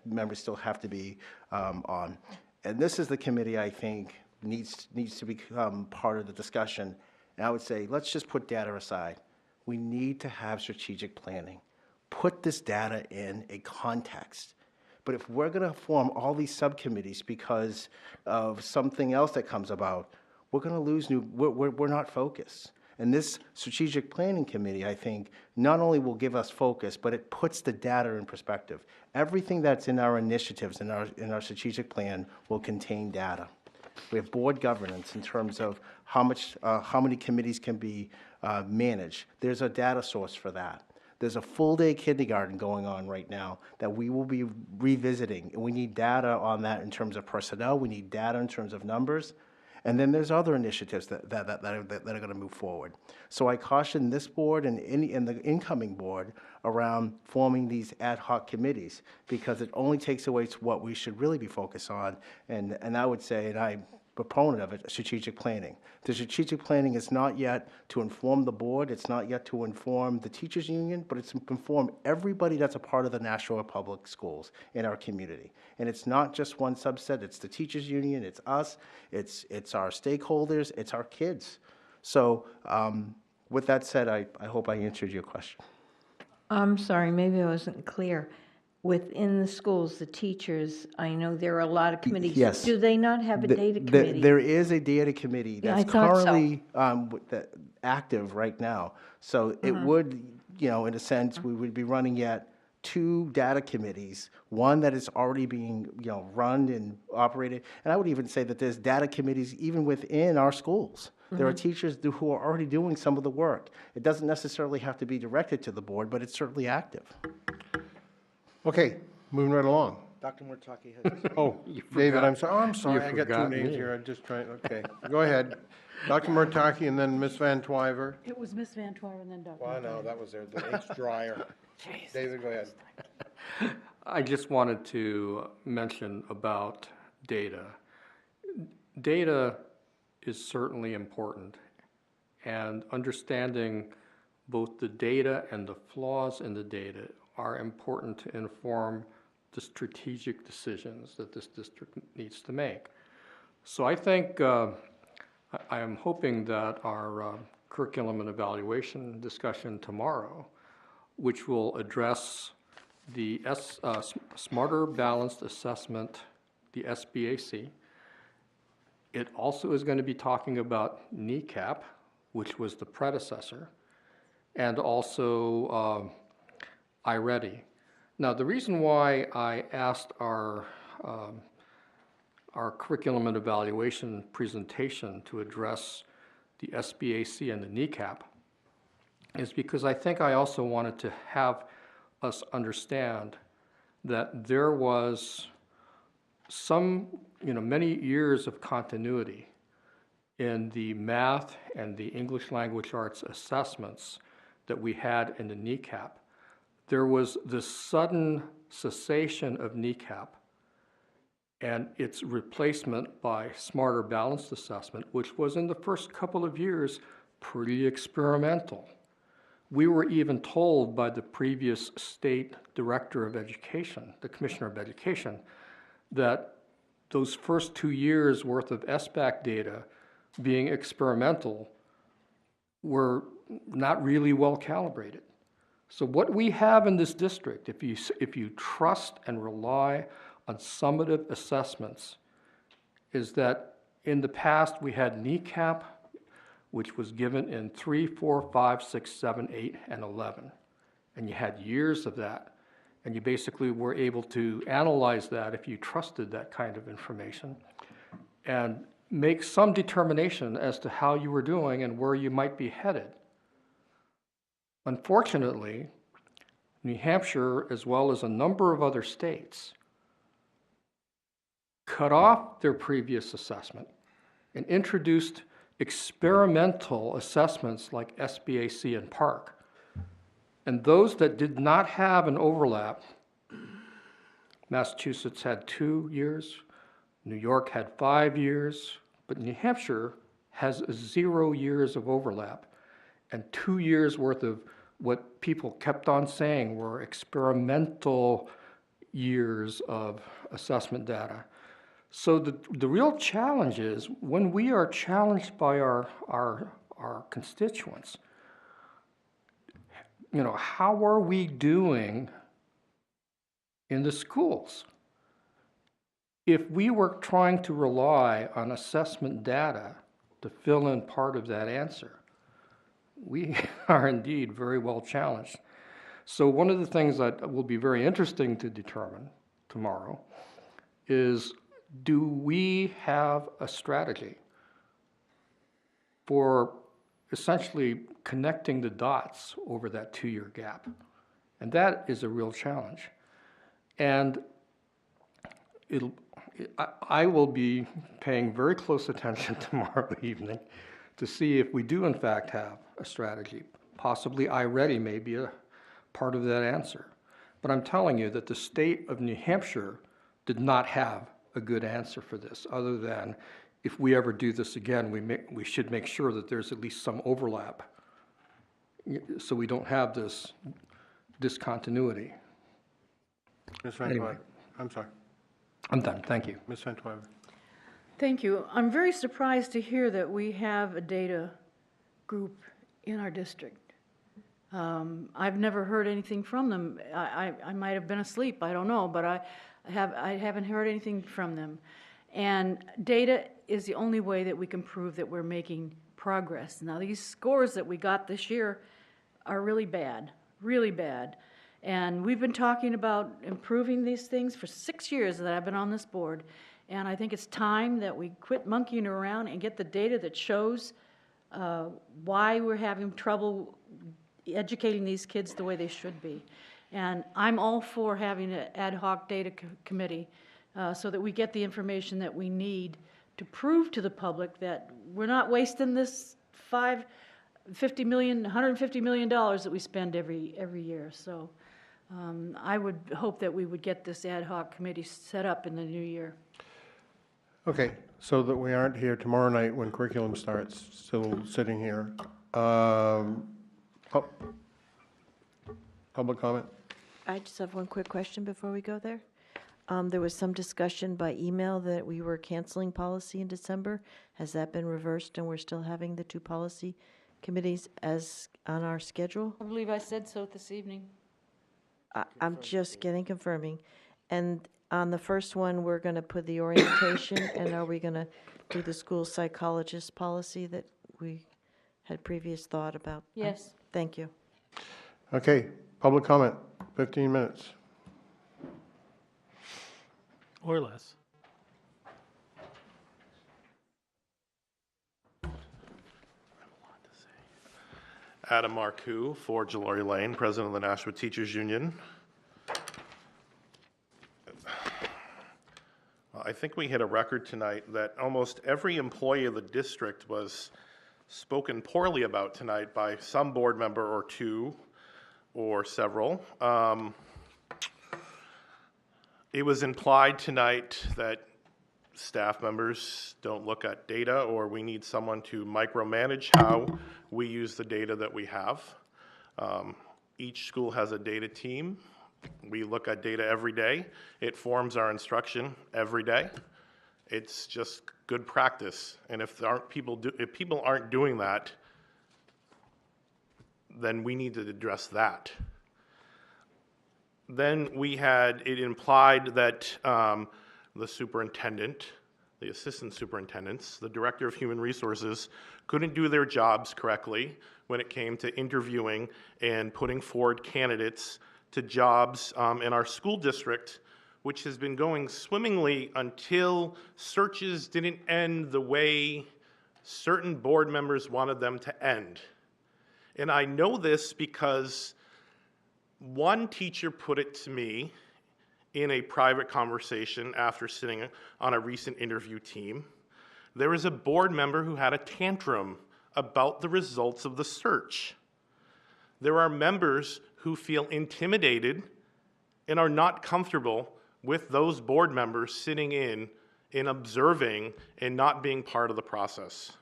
members still have to be on. And this is the committee I think needs to become part of the discussion. And I would say, let's just put data aside. We need to have strategic planning. Put this data in a context. But if we're going to form all these subcommittees because of something else that comes about, we're going to lose we're not focused. And this strategic planning committee, I think, not only will give us focus, but it puts the data in perspective. Everything that's in our initiatives, in our strategic plan, will contain data. We have board governance in terms of how many committees can be managed. There's a data source for that. There's a full-day kindergarten going on right now that we will be revisiting. And we need data on that in terms of personnel. We need data in terms of numbers. And then there's other initiatives that are going to move forward. So I caution this board and the incoming board around forming these ad hoc committees, because it only takes away what we should really be focused on. And I would say, and I proponent of it, strategic planning. The strategic planning is not yet to inform the board, it's not yet to inform the teachers union, but it's to inform everybody that's a part of the Nashua Public Schools in our community. And it's not just one subset, it's the teachers union, it's us, it's our stakeholders, it's our kids. So with that said, I hope I answered your question. I'm sorry, maybe I wasn't clear. Within the schools, the teachers, I know there are a lot of committees. Yes. Do they not have a data committee? There is a data committee Yeah, I that's thought so. currently active right now. So it would, in a sense, we would be running yet 2 data committees, one that is already being, run and operated. And I would even say that there's data committees even within our schools. There are teachers who are already doing some of the work. It doesn't necessarily have to be directed to the board, but it's certainly active. Okay, moving right along. Dr. Murtaki has. Oh, David, I'm sorry, I got 2 names here, I'm just trying, okay, go ahead. Dr. Murtaki and then Ms. Van Twyver. It was Miss Van Twyver and then Dr. Well, I know, that was the ink's dryer. David, go ahead. I just wanted to mention about data. Data is certainly important, and understanding both the data and the flaws in the data are important to inform the strategic decisions that this district needs to make. So I think, I am hoping that our curriculum and evaluation discussion tomorrow, which will address the Smarter Balanced Assessment, the SBAC. It also is going to be talking about NECAP, which was the predecessor, and also iReady. Now, the reason why I asked our curriculum and evaluation presentation to address the SBAC and the NECAP is because I think I also wanted to have us understand that there was some, many years of continuity in the math and the English language arts assessments that we had in the NECAP. There was this sudden cessation of NECAP and its replacement by Smarter Balanced Assessment, which was in the first couple of years pretty experimental. We were even told by the previous state director of education, the commissioner of education, that those first 2 years worth of SBAC data being experimental were not really well calibrated. So what we have in this district, if you trust and rely on summative assessments, is that in the past we had NECAP, which was given in 3, 4, 5, 6, 7, 8, and 11. And you had years of that. And you basically were able to analyze that if you trusted that kind of information and make some determination as to how you were doing and where you might be headed. Unfortunately, New Hampshire, as well as a number of other states, cut off their previous assessment and introduced experimental assessments like SBAC and PARC. And those that did not have an overlap, Massachusetts had 2 years, New York had 5 years, but New Hampshire has 0 years of overlap and 2 years worth of what people kept on saying were experimental years of assessment data. So the real challenge is when we are challenged by our constituents, how are we doing in the schools? If we were trying to rely on assessment data to fill in part of that answer, we are indeed very well challenged. So one of the things that will be very interesting to determine tomorrow is, do we have a strategy for essentially connecting the dots over that 2-year gap? And that is a real challenge. And I will be paying very close attention tomorrow evening to see if we do in fact have a strategy. Possibly iReady may be a part of that answer. But I'm telling you that the state of New Hampshire did not have a good answer for this, other than if we ever do this again, we should make sure that there's at least some overlap, so we don't have this discontinuity. Ms. Van Anyway. Twyver. I'm sorry. I'm done, thank you. Ms. Van Twyver. Thank you. I'm very surprised to hear that we have a data group in our district. I've never heard anything from them. I might have been asleep, I don't know, but I haven't heard anything from them. And data is the only way that we can prove that we're making progress. Now, these scores that we got this year are really bad, really bad. And we've been talking about improving these things for 6 years that I've been on this board. And I think it's time that we quit monkeying around and get the data that shows why we're having trouble educating these kids the way they should be. And I'm all for having an ad hoc data committee so that we get the information that we need to prove to the public that we're not wasting this $150 million that we spend every year. So I would hope that we would get this ad hoc committee set up in the new year. Okay, so that we aren't here tomorrow night when curriculum starts, still sitting here. Public comment? I just have one quick question before we go there. There was some discussion by email that we were canceling policy in December. Has that been reversed and we're still having the 2 policy committees as on our schedule? I believe I said so this evening. I'm just confirming. And on the first one, we're going to put the orientation, and are we going to do the school psychologist policy that we had previous thought about? Yes. Thank you. Okay, public comment, 15 minutes. Or less. Adam Marcoux, 4 Jalori Lane, President of the Nashua Teachers Union. I think we hit a record tonight that almost every employee of the district was spoken poorly about tonight by some board member or 2 or several. It was implied tonight that staff members don't look at data, or we need someone to micromanage how we use the data that we have. Each school has a data team. We look at data every day. It forms our instruction every day. It's just good practice. And if people aren't doing that, then we need to address that. Then we had it implied that the superintendent, the assistant superintendents, the director of human resources couldn't do their jobs correctly when it came to interviewing and putting forward candidates to jobs in our school district, which has been going swimmingly until searches didn't end the way certain board members wanted them to end. And I know this because one teacher put it to me in a private conversation after sitting on a recent interview team. There was a board member who had a tantrum about the results of the search. There are members who feel intimidated and are not comfortable with those board members sitting in observing and not being part of the process.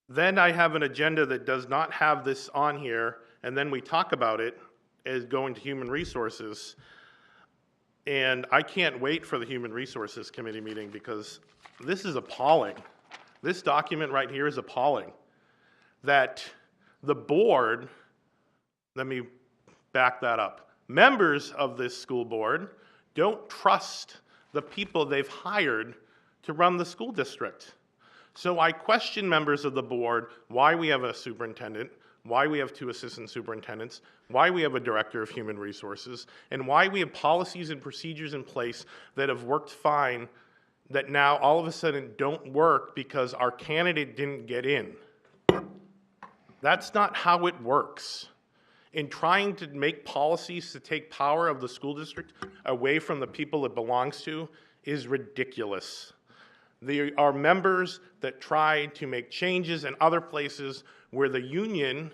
Then I have an agenda that does not have this on here, and then we talk about it as going to human resources. And I can't wait for the Human Resources Committee meeting because this is appalling. This document right here is appalling. That the board, let me back that up. Members of this school board don't trust the people they've hired to run the school district. So I question members of the board why we have a superintendent, why we have 2 assistant superintendents, why we have a director of human resources, and why we have policies and procedures in place that have worked fine that now all of a sudden don't work because our candidate didn't get in. That's not how it works. In trying to make policies to take power of the school district away from the people it belongs to is ridiculous. There are members that try to make changes in other places where the union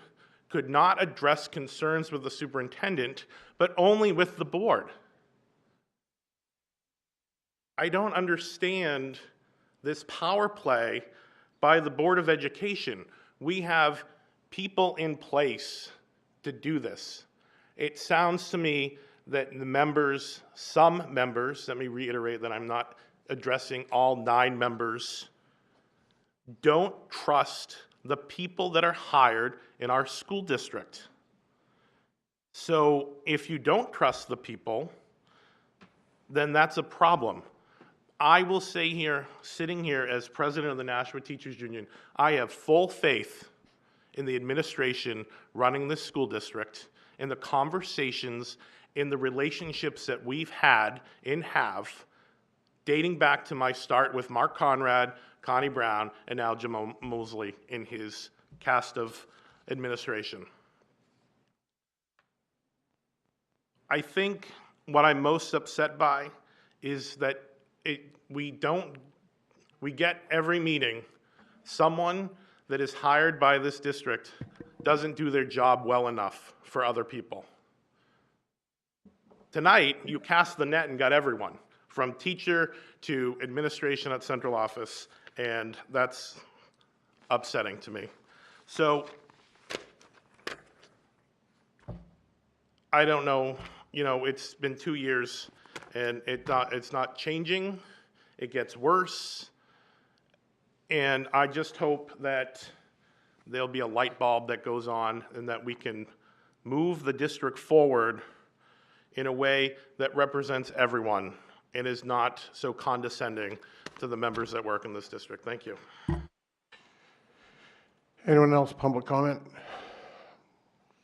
could not address concerns with the superintendent, but only with the board. I don't understand this power play by the Board of Education. We have people in place to do this. It sounds to me that the members, some members, let me reiterate that I'm not addressing all 9 members, don't trust the people that are hired in our school district. So if you don't trust the people, then that's a problem. I will say here, sitting here as president of the Nashua Teachers Union, I have full faith in the administration running this school district, in the conversations, in the relationships that we've had and have, dating back to my start with Mark Conrad, Connie Brown, and now Jim Mosley in his cast of administration. I think what I'm most upset by is that we get every meeting, someone that is hired by this district doesn't do their job well enough for other people. Tonight, you cast the net and got everyone, from teacher to administration at central office, and that's upsetting to me. So, I don't know, it's been 2 years, and it's not changing. It gets worse. And I just hope that there'll be a light bulb that goes on and that we can move the district forward in a way that represents everyone and is not so condescending to the members that work in this district. Thank you. Anyone else, public comment?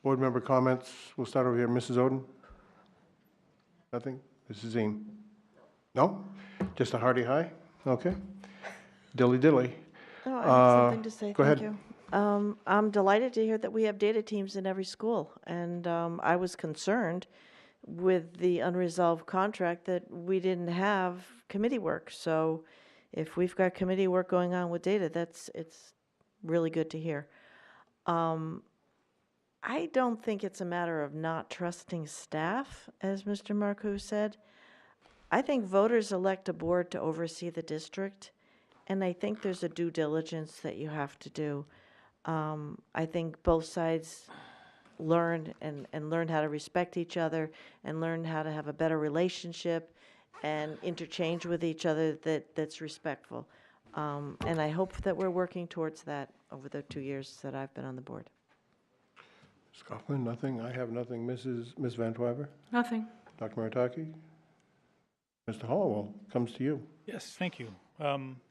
Board member comments? We'll start over here. Mrs. Oden? Nothing? Mrs. Zine? No? Just a hearty hi? Okay. Dilly dilly. No, I have something to say. Go Thank ahead. you. I'm delighted to hear that we have data teams in every school, and I was concerned with the unresolved contract that we didn't have committee work. So if we've got committee work going on with data, it's really good to hear. I don't think it's a matter of not trusting staff, as Mr. Marcoux said. I think voters elect a board to oversee the district, and I think there's a due diligence that you have to do. I think both sides learn and learn how to respect each other and learn how to have a better relationship and interchange with each other that's respectful. And I hope that we're working towards that over the 2 years that I've been on the board. Ms. Kaufman, nothing? I have nothing. Ms. Van Twyver? Nothing. Dr. Maritaki? Mr. Hollowell, comes to you. Yes, thank you.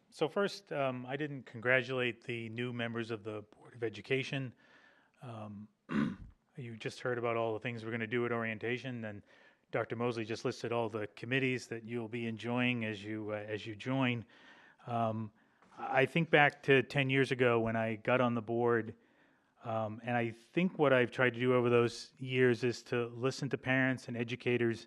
So first, I didn't congratulate the new members of the Board of Education. You just heard about all the things we're going to do at orientation, and Dr. Mosley just listed all the committees that you'll be enjoying as you join. I think back to 10 years ago when I got on the board, and I think what I've tried to do over those years is to listen to parents and educators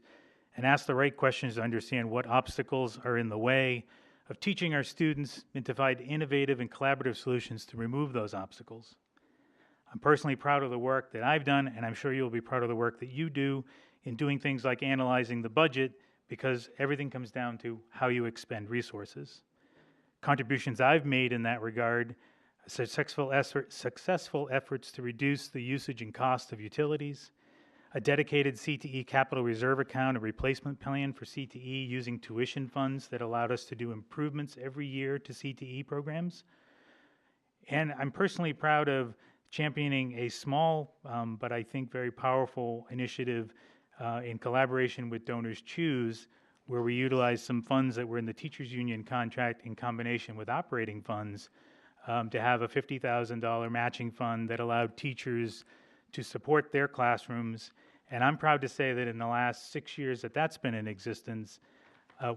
and ask the right questions to understand what obstacles are in the way of teaching our students and to find innovative and collaborative solutions to remove those obstacles. I'm personally proud of the work that I've done, and I'm sure you'll be proud of the work that you do in doing things like analyzing the budget, because everything comes down to how you expend resources. Contributions I've made in that regard: successful efforts to reduce the usage and cost of utilities, a dedicated CTE capital reserve account, a replacement plan for CTE using tuition funds that allowed us to do improvements every year to CTE programs. And I'm personally proud of championing a small, but I think very powerful initiative in collaboration with Donors Choose, where we utilized some funds that were in the Teachers Union contract in combination with operating funds to have a $50,000 matching fund that allowed teachers to support their classrooms. And I'm proud to say that in the last 6 years that that's been in existence,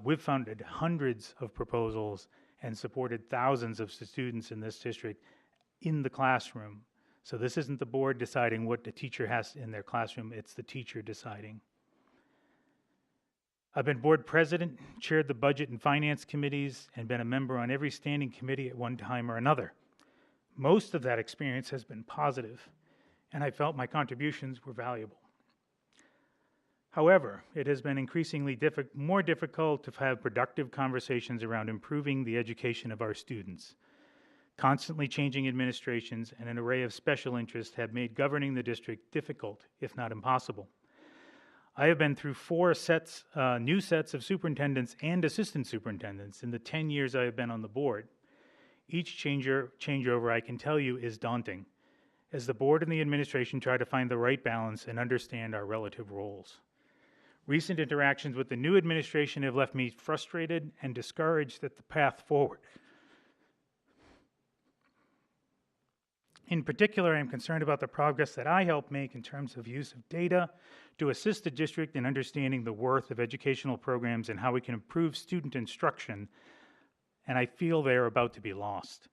we've funded hundreds of proposals and supported thousands of students in this district in the classroom. So this isn't the board deciding what the teacher has in their classroom, it's the teacher deciding. I've been board president, chaired the budget and finance committees, and been a member on every standing committee at one time or another. Most of that experience has been positive, and I felt my contributions were valuable. However, it has been increasingly more difficult to have productive conversations around improving the education of our students. Constantly changing administrations and an array of special interests have made governing the district difficult, if not impossible. I have been through 4 new sets of superintendents and assistant superintendents in the 10 years I have been on the board. Each changeover, I can tell you, is daunting, as the board and the administration try to find the right balance and understand our relative roles. Recent interactions with the new administration have left me frustrated and discouraged at the path forward. In particular, I am concerned about the progress that I helped make in terms of use of data to assist the district in understanding the worth of educational programs and how we can improve student instruction, and I feel they are about to be lost.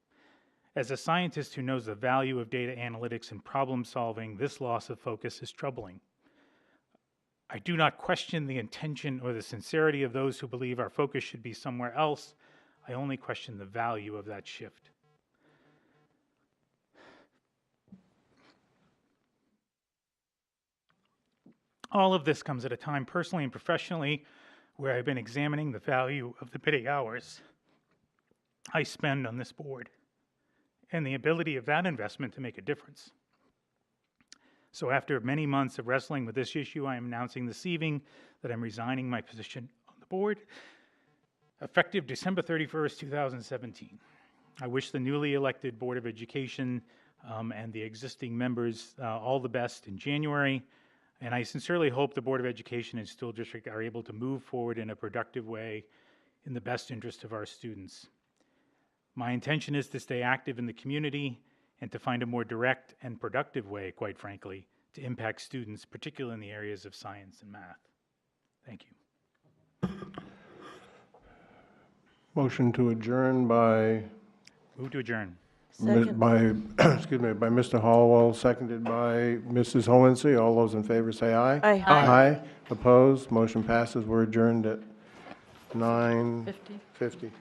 As a scientist who knows the value of data analytics and problem solving, this loss of focus is troubling. I do not question the intention or the sincerity of those who believe our focus should be somewhere else. I only question the value of that shift. All of this comes at a time, personally and professionally, where I've been examining the value of the many hours I spend on this board and the ability of that investment to make a difference. So after many months of wrestling with this issue, I am announcing this evening that I'm resigning my position on the board, effective December 31st, 2017. I wish the newly elected Board of Education and the existing members all the best in January, and I sincerely hope the Board of Education and School District are able to move forward in a productive way in the best interest of our students. My intention is to stay active in the community and to find a more direct and productive way, quite frankly, to impact students, particularly in the areas of science and math. Thank you. Motion to adjourn by, Move to adjourn. Second. by, excuse me, by Mr. Hollowell, seconded by Mrs. Hohensee. All those in favor say aye. Aye. Aye. Opposed? Motion passes. We're adjourned at 9:50.